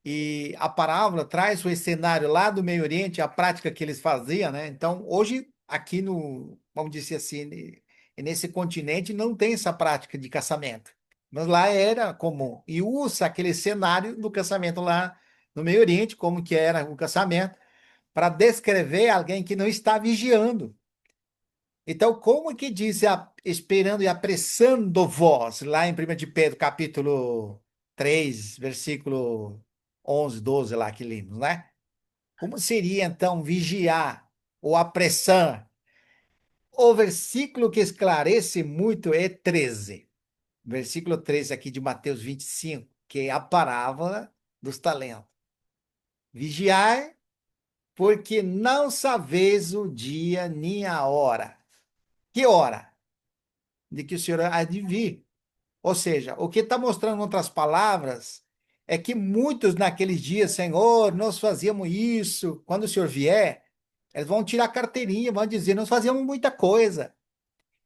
E a palavra traz o cenário lá do Meio Oriente, a prática que eles faziam, né? Então, hoje, aqui no, vamos dizer assim, nesse continente, não tem essa prática de casamento. Mas lá era comum. E usa aquele cenário do casamento lá no Meio Oriente, como que era o casamento, para descrever alguém que não está vigiando. Então, como que diz esperando e apressando vós, lá em 1 de Pedro, capítulo 3, versículo 11, 12, lá que limos, né? Como seria, então, vigiar ou apressar? O versículo que esclarece muito é 13. Versículo 13 aqui de Mateus 25, que é a parábola dos talentos. Vigiai, porque não sabeis o dia nem a hora. Que hora? De que o Senhor há de vir. Ou seja, o que está mostrando, em outras palavras, é que muitos naqueles dias, Senhor, nós fazíamos isso. Quando o Senhor vier, eles vão tirar a carteirinha, vão dizer, nós fazíamos muita coisa.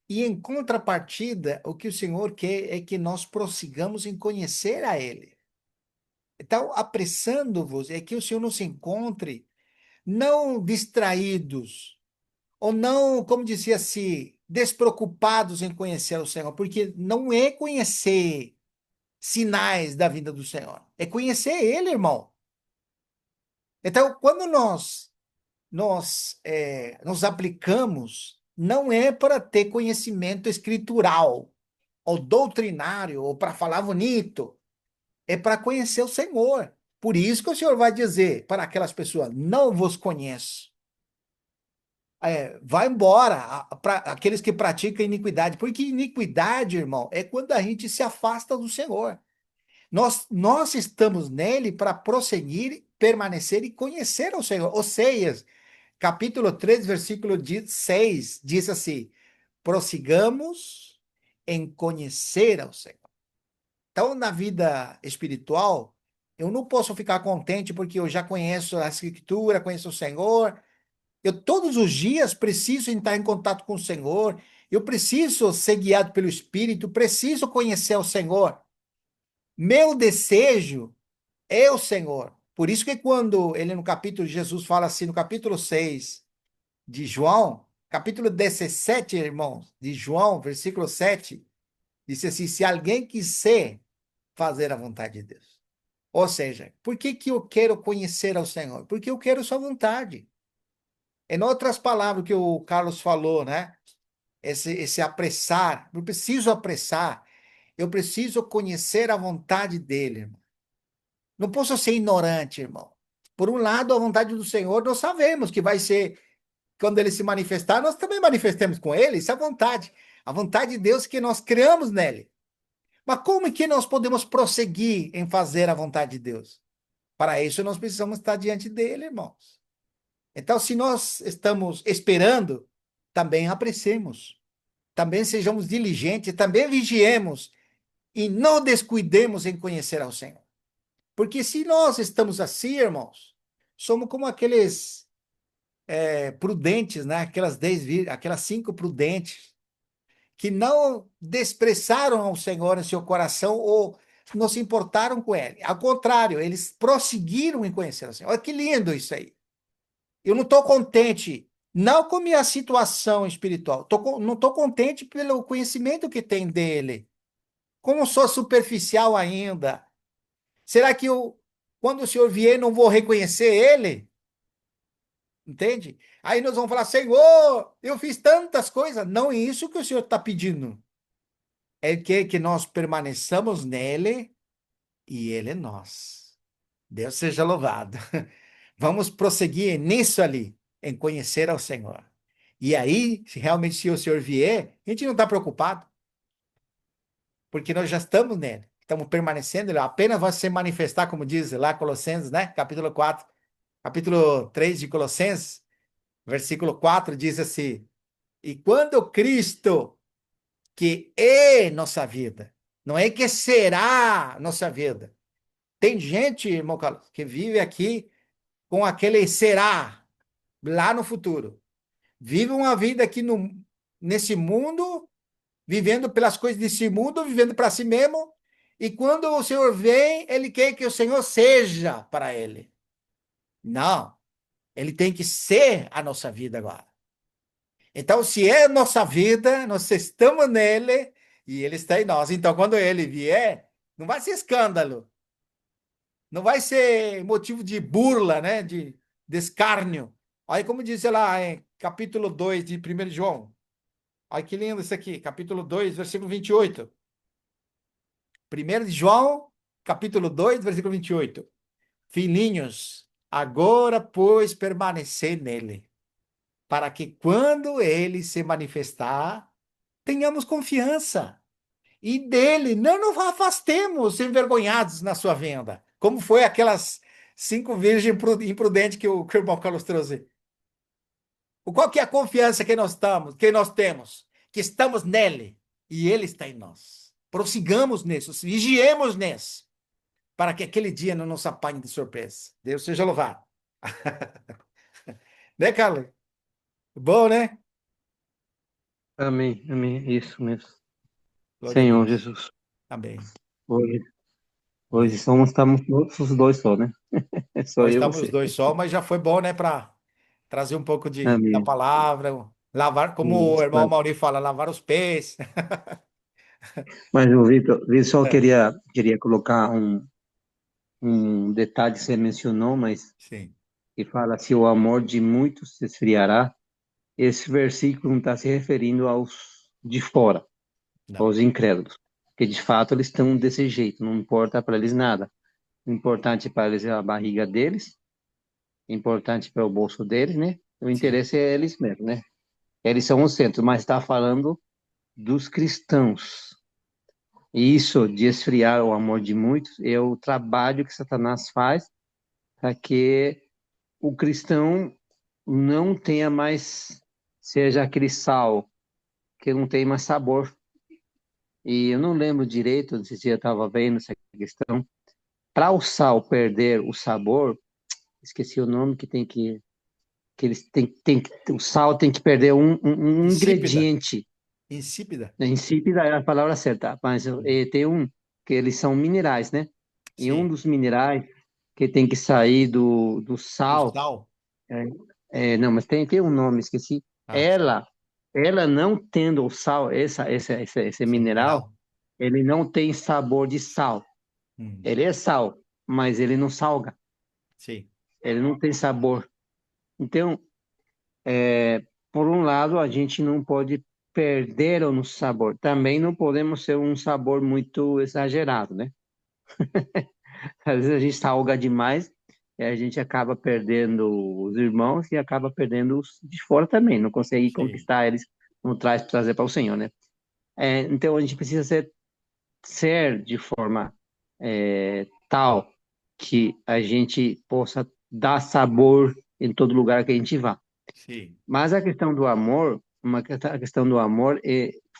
E em contrapartida, o que o Senhor quer é que nós prossigamos em conhecer a Ele. Então, apressando-vos, é que o Senhor nos encontre não distraídos, ou não, como dizia assim, despreocupados em conhecer o Senhor, porque não é conhecer sinais da vinda do Senhor. É conhecer Ele, irmão. Então, quando nós nos aplicamos, não é para ter conhecimento escritural, ou doutrinário, ou para falar bonito, é para conhecer o Senhor. Por isso que o Senhor vai dizer para aquelas pessoas: não vos conheço. Vai embora para aqueles que praticam iniquidade, porque iniquidade, irmão, é quando a gente se afasta do Senhor. Nós estamos nele para prosseguir, permanecer e conhecer o Senhor. Oseias, capítulo 3, versículo 6, diz assim: prossigamos em conhecer ao Senhor. Então, na vida espiritual, eu não posso ficar contente porque eu já conheço a Escritura, conheço o Senhor. Eu todos os dias preciso entrar em contato com o Senhor. Eu preciso ser guiado pelo Espírito, preciso conhecer o Senhor. Meu desejo é o Senhor. Por isso que quando ele no capítulo, Jesus fala assim, no capítulo 6 de João, capítulo 17, irmãos, de João, versículo 7, disse assim: se alguém quiser fazer a vontade de Deus. Ou seja, por que que eu quero conhecer ao Senhor? Porque eu quero sua vontade. Em outras palavras que o Carlos falou, né? Esse apressar, eu preciso apressar, eu preciso conhecer a vontade dele, irmão. Não posso ser ignorante, irmão. Por um lado, a vontade do Senhor, nós sabemos que vai ser, quando ele se manifestar, nós também manifestemos com ele, isso é a vontade. A vontade de Deus que nós criamos nele. Mas como é que nós podemos prosseguir em fazer a vontade de Deus? Para isso, nós precisamos estar diante dele, irmãos. Então, se nós estamos esperando, também apressemos, também sejamos diligentes, também vigiemos e não descuidemos em conhecer ao Senhor. Porque se nós estamos assim, irmãos, somos como aqueles prudentes, né? Aquelas 5 prudentes que não desprezaram ao Senhor em seu coração ou não se importaram com ele. Ao contrário, eles prosseguiram em conhecer o Senhor. Olha que lindo isso aí. Eu não estou contente, não com minha situação espiritual, não estou contente pelo conhecimento que tem dele. Como sou superficial ainda, será que quando o Senhor vier, não vou reconhecer ele? Entende? Aí nós vamos falar, Senhor, eu fiz tantas coisas. Não é isso que o Senhor está pedindo. É que nós permaneçamos nele e ele é nós. Deus seja louvado. Vamos prosseguir nisso ali, em conhecer ao Senhor. E aí, se realmente se o Senhor vier, a gente não está preocupado, porque nós já estamos nele. Estamos permanecendo, ele apenas vai se manifestar, como diz lá Colossenses, né? Capítulo 4, capítulo 3 de Colossenses, versículo 4 diz assim: E quando Cristo, que é nossa vida, não é que será nossa vida. Tem gente, irmão Carlos, que vive aqui com aquele será lá no futuro. Vive uma vida aqui nesse mundo, vivendo pelas coisas desse mundo, vivendo para si mesmo. E quando o Senhor vem, ele quer que o Senhor seja para ele. Não, ele tem que ser a nossa vida agora. Então, se é a nossa vida, nós estamos nele e ele está em nós. Então, quando ele vier, não vai ser escândalo, não vai ser motivo de burla, né? De escárnio. Aí, como diz lá em capítulo 2 de 1 João. Olha que lindo isso aqui, capítulo 2, versículo 28. 1 de João, capítulo 2, versículo 28. Filhinhos, agora, pois, permanecer nele, para que quando ele se manifestar, tenhamos confiança. E dele não nos afastemos envergonhados na sua venda, como foi aquelas 5 virgens imprudentes que o irmão Carlos trouxe. Qual que é a confiança que nós estamos, que nós temos? Que estamos nele e ele está em nós. Prossigamos nisso, vigiemos nisso, para que aquele dia não nos apanhe de surpresa. Deus seja louvado. Né, Carlos? Bom, né? Amém, amém, isso mesmo. Glória a Senhor Deus. Jesus. Amém. Hoje, hoje E estamos todos os dois só, né? É só hoje eu e estamos os você. dois só, mas já foi bom, né, para trazer um pouco da Amém. palavra, lavar, como o Isso, irmão Mauri fala, lavar os pés. mas o Vitor só É, queria colocar um detalhe que você mencionou, mas sim, que fala se o amor de muitos se esfriará. Esse versículo não está se referindo aos de fora, não. aos incrédulos, porque de fato eles estão desse jeito, não importa para eles nada. O importante para eles é a barriga deles, o importante para o bolso deles, né? O Sim, interesse é eles mesmos, né? Eles são o centro, mas está falando dos cristãos. E isso de esfriar o amor de muitos é o trabalho que Satanás faz para que o cristão não tenha mais, seja aquele sal que não tem mais sabor. E eu não lembro direito, não sei se eu estava vendo essa questão. Para o sal perder o sabor, esqueci o nome que eles o sal tem que perder um insípida, ingrediente. insípida. Insípida é a palavra certa, mas tem um que eles são minerais, né? E um Sim, dos minerais que tem que sair do do sal, sal. não, mas tem um nome, esqueci. Ah, Ela não tendo o sal, esse esse mineral, mineral. ele não tem sabor de sal. Hum, Ele é sal, mas ele não salga. sim, Ele não tem sabor. Então, por um lado, a gente não pode perder o nosso sabor. Também não podemos ser um sabor muito exagerado, né? Às vezes a gente salga demais e a gente acaba perdendo os irmãos e acaba perdendo os de fora também. Não consegue sim, conquistar eles, não traz trazer para o Senhor, né? Então a gente precisa ser de forma tal que a gente possa dar sabor em todo lugar que a gente vá. sim, Mas a questão do amor, a questão do amor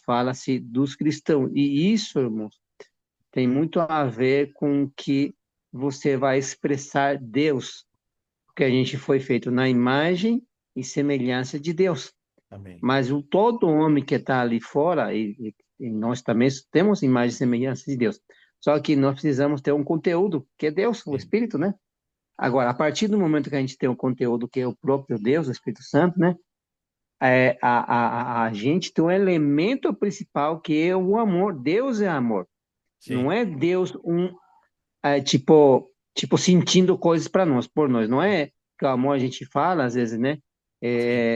fala-se dos cristãos. E isso, irmãos, tem muito a ver com o que você vai expressar Deus, porque a gente foi feito na imagem e semelhança de Deus. amém. Mas todo homem que está ali fora, e nós também temos imagem e semelhança de Deus. Só que nós precisamos ter um conteúdo, que é Deus, o Sim, Espírito, né? Agora, a partir do momento que a gente tem o conteúdo que é o próprio Deus, o Espírito Santo, né? A gente tem um elemento principal que é o amor. Deus é amor. Não sim, é Deus tipo sentindo coisas para nós, por nós. Não é. que o amor a gente fala, às vezes, né? Sim.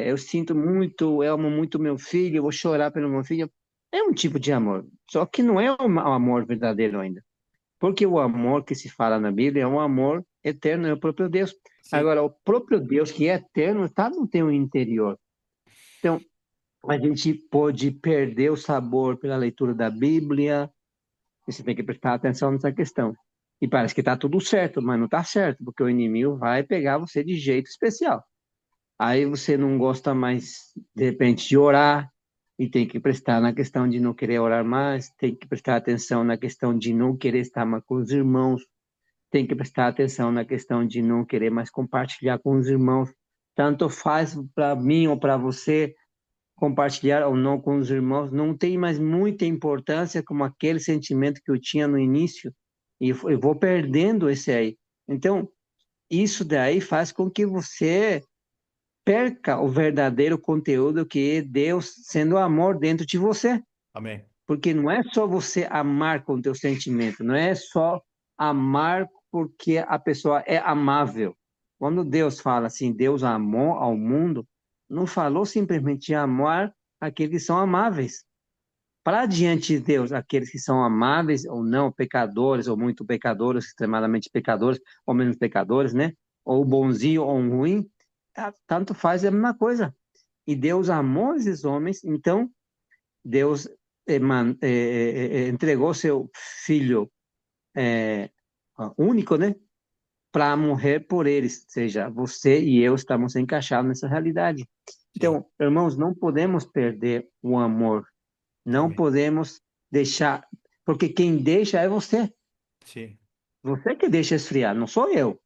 Eu sinto muito, eu amo muito meu filho, eu vou chorar pelo meu filho. É um tipo de amor, só que não é o amor verdadeiro ainda. Porque o amor que se fala na Bíblia é um amor eterno, é o próprio Deus. Sim. Agora, o próprio Deus que é eterno está no teu interior. Então, a gente pode perder o sabor pela leitura da Bíblia, e você tem que prestar atenção nessa questão. E parece que está tudo certo, mas não está certo, porque o inimigo vai pegar você de jeito especial. Aí você não gosta mais, de repente, de orar, e tem que prestar na questão de não querer orar mais, tem que prestar atenção na questão de não querer estar mais com os irmãos, tem que prestar atenção na questão de não querer mais compartilhar com os irmãos. Tanto faz para mim ou para você compartilhar ou não com os irmãos, não tem mais muita importância como aquele sentimento que eu tinha no início, e eu vou perdendo esse aí. Então, isso daí faz com que você perca o verdadeiro conteúdo que é Deus sendo amor dentro de você. Amém. Porque não é só você amar com o teu sentimento, não é só amar porque a pessoa é amável. Quando Deus fala assim, Deus amou ao mundo, não falou simplesmente de amar aqueles que são amáveis. Para diante de Deus, aqueles que são amáveis ou não, pecadores ou muito pecadores, extremadamente pecadores ou menos pecadores, né? Ou bonzinho ou ruim, tanto faz é a mesma coisa. E Deus amou esses homens, então Deus entregou seu filho eh, único, né, para morrer por eles. Ou seja, você e eu estamos encaixados nessa realidade. Sim. Então, irmãos, não podemos perder o amor. Não Amém. podemos deixar, porque quem deixa é você. Sim. Você que deixa esfriar, não sou eu.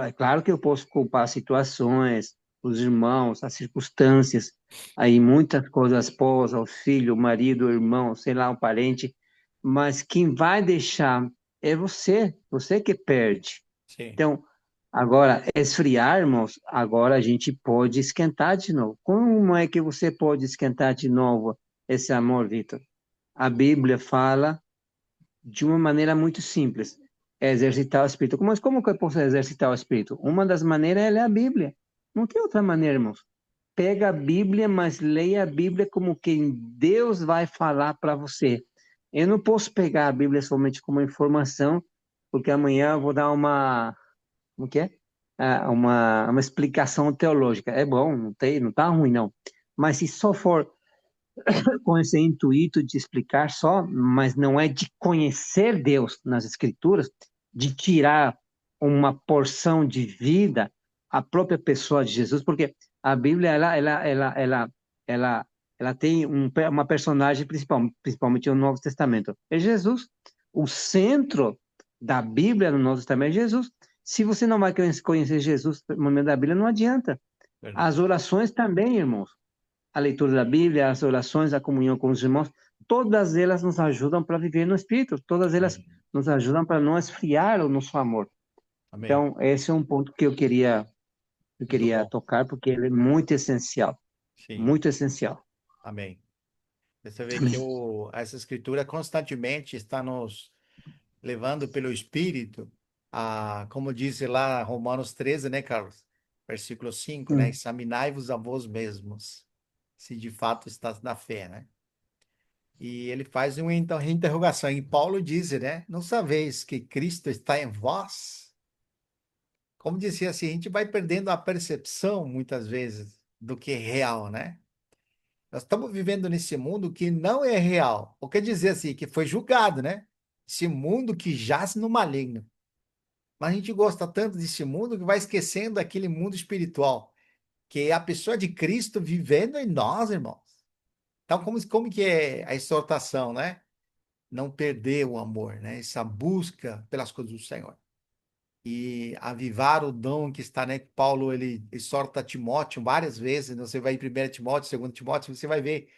É claro que eu posso culpar situações, os irmãos, as circunstâncias, aí muitas coisas, a esposa, o filho, o marido, o irmão, sei lá, o parente, mas quem vai deixar é você, você que perde. Sim. Então, agora, esfriarmos, agora a gente pode esquentar de novo. Como é que você pode esquentar de novo esse amor, Vitor? A Bíblia fala de uma maneira muito simples, é exercitar o espírito. Mas como que eu posso exercitar o espírito? Uma das maneiras é ler a Bíblia. Não tem outra maneira, irmãos. Pega a Bíblia, mas leia a Bíblia como quem Deus vai falar para você. Eu não posso pegar a Bíblia somente como informação, porque amanhã eu vou dar uma, como que é? Uma explicação teológica. É bom, não tem, não tá ruim não. Mas se só for com esse intuito de explicar só, mas não é de conhecer Deus nas Escrituras, de tirar uma porção de vida à própria pessoa de Jesus, porque a Bíblia ela, ela tem uma personagem principal, principalmente no Novo Testamento, é Jesus. O centro da Bíblia no Novo Testamento é Jesus. Se você não vai conhecer Jesus no momento da Bíblia, não adianta. Verdade. As orações também, irmãos, a leitura da Bíblia, as orações, a comunhão com os irmãos, todas elas nos ajudam para viver no Espírito, todas elas Amém. nos ajudam para não esfriar o nosso amor. Amém. Então, esse é um ponto que eu Muito queria bom. tocar, porque ele é muito essencial, Sim. muito essencial. Amém. Você vê que Amém. essa escritura constantemente está nos levando pelo Espírito a, como diz lá Romanos 13, né, Carlos? Versículo 5, né? Hum. Examinai-vos a vós mesmos, se de fato estás na fé, né? E ele faz uma interrogação. E Paulo diz, né? Não sabeis que Cristo está em vós? Como dizia assim, a gente vai perdendo a percepção, muitas vezes, do que é real, né? Nós estamos vivendo nesse mundo que não é real. Ou quer dizer assim, que foi julgado, né? Esse mundo que jaz no maligno. Mas a gente gosta tanto desse mundo que vai esquecendo daquele mundo espiritual, que é a pessoa de Cristo vivendo em nós, irmãos. Então, como que é a exortação, né? Não perder o amor, né? Essa busca pelas coisas do Senhor. E avivar o dom que está, né? Paulo, ele exorta Timóteo várias vezes, né? Você vai em 1 Timóteo, 2 Timóteo, você vai ver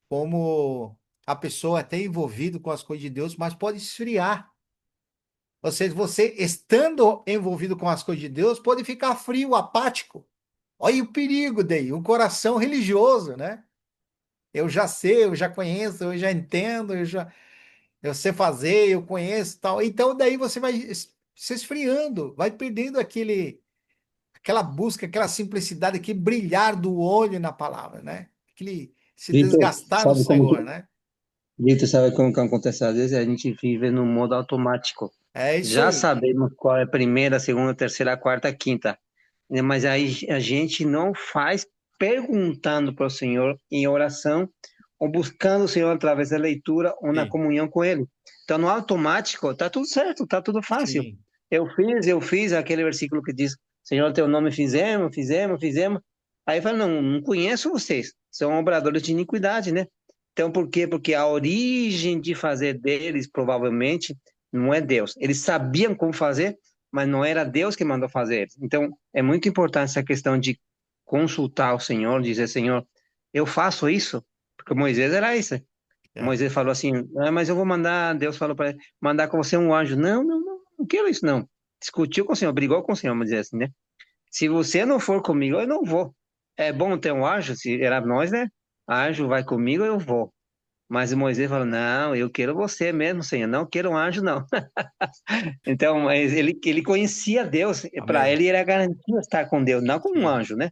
como a pessoa é até envolvido com as coisas de Deus, mas pode esfriar. Ou seja, você estando envolvido com as coisas de Deus, pode ficar frio, apático. Olha o perigo daí, o coração religioso, né? Eu já sei, eu já conheço, eu já entendo, eu sei fazer, eu conheço tal. Então daí você vai se esfriando, vai perdendo aquela busca, aquela simplicidade, aquele brilhar do olho na palavra, né? Aquele se Vitor, desgastar no Senhor, né? sabe como que acontece às vezes? A gente vive no modo automático. É isso Já aí. sabemos qual é a primeira, segunda, terceira, quarta, quinta, né? Mas aí a gente não faz perguntando para o Senhor em oração ou buscando o Senhor através da leitura ou na Sim, comunhão com Ele. Então, no automático, tá tudo certo, tá tudo fácil. sim, Eu fiz aquele versículo que diz: Senhor, teu nome fizemos, fizemos, fizemos. Aí eu falo: não, não conheço vocês, são obradores de iniquidade, né? Então, por quê? Porque a origem de fazer deles, provavelmente, não é Deus. Eles sabiam como fazer, mas não era Deus que mandou fazer. Então, é muito importante essa questão de consultar o Senhor, dizer: Senhor, eu faço isso? Porque Moisés era isso. é, Moisés falou assim: mas eu vou mandar. Deus falou para ele: mandar com você um anjo. Não, não, não, não quero isso, não. Discutiu com o Senhor, brigou com o Senhor, vamos dizer assim, né? Se você não for comigo, eu não vou. É bom ter um anjo, se era nós, né? Anjo vai comigo, eu vou. Mas Moisés falou: não, eu quero você mesmo, Senhor, não quero um anjo, não. Então, mas ele conhecia Deus, para amém. ele era garantia estar com Deus, não como um Sim, anjo, né?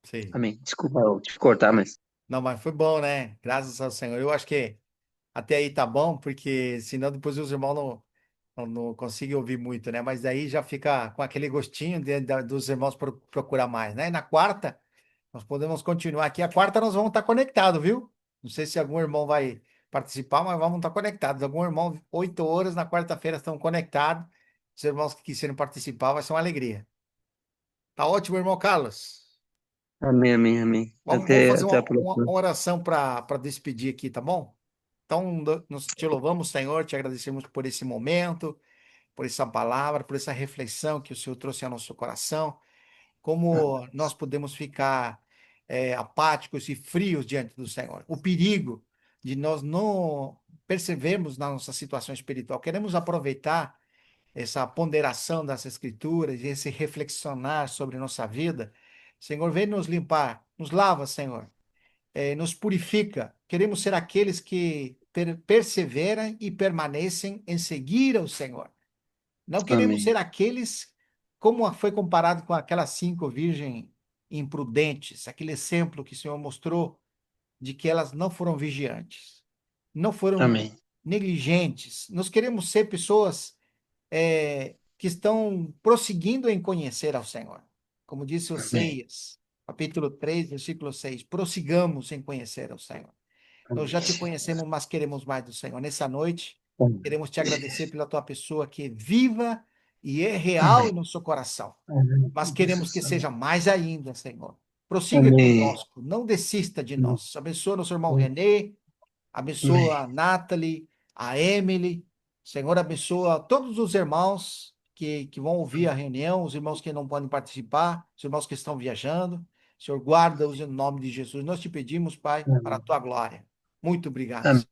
sim. Amém. Desculpa eu te cortar, mas. Não, mas foi bom, né? Graças ao Senhor. Eu acho que até aí tá bom, porque senão depois os irmãos não conseguem ouvir muito, né? Mas daí já fica com aquele gostinho dos irmãos procurar mais, né? E na quarta, nós podemos continuar aqui. A quarta nós vamos estar conectados, viu? Não sei se algum irmão vai participar, mas vamos estar conectados. Algum irmão, 8 horas na quarta-feira estão conectados. Os irmãos que quiserem participar, vai ser uma alegria. Tá ótimo, irmão Carlos. Amém, amém, amém. Vamos fazer Até a uma próxima. oração para despedir aqui, tá bom? Então, nós te louvamos, Senhor, te agradecemos por esse momento, por essa palavra, por essa reflexão que o Senhor trouxe ao nosso coração. Como nós podemos ficar apáticos e frios diante do Senhor. O perigo de nós não percebermos na nossa situação espiritual. Queremos aproveitar essa ponderação das Escrituras e esse reflexionar sobre nossa vida. Senhor, vem nos limpar, nos lava, Senhor, nos purifica. Queremos ser aqueles que perseveram e permanecem em seguir ao Senhor. Não queremos Amém, ser aqueles, como foi comparado com aquelas 5 virgens imprudentes, aquele exemplo que o Senhor mostrou de que elas não foram vigiantes, não foram amém, negligentes. Nós queremos ser pessoas que estão prosseguindo em conhecer ao Senhor. Como disse amém, Oseias, capítulo 3, versículo 6, prossigamos em conhecer ao Senhor. Nós amém. já te conhecemos, mas queremos mais do Senhor. Nessa noite, queremos te agradecer pela tua pessoa que é viva e é real em Amém, nosso coração. amém, Mas queremos que Jesus, seja amém, mais ainda, Senhor. Prossiga amém, conosco, não desista de amém, nós. Abençoa nosso irmão Renê, abençoa a Nathalie, a Emily. Senhor, abençoa todos os irmãos que vão ouvir a reunião, os irmãos que não podem participar, os irmãos que estão viajando. Senhor, guarda-os em nome de Jesus. Nós te pedimos, Pai, para a amém, tua glória. Muito obrigado, Senhor.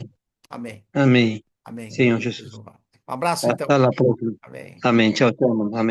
amém, Amém. amém. Amém. Senhor Deus te Jesus. louve. Um abraço, então. Até lá, próximo. Amém. Amém. Tchau, tchau, mano. Amém.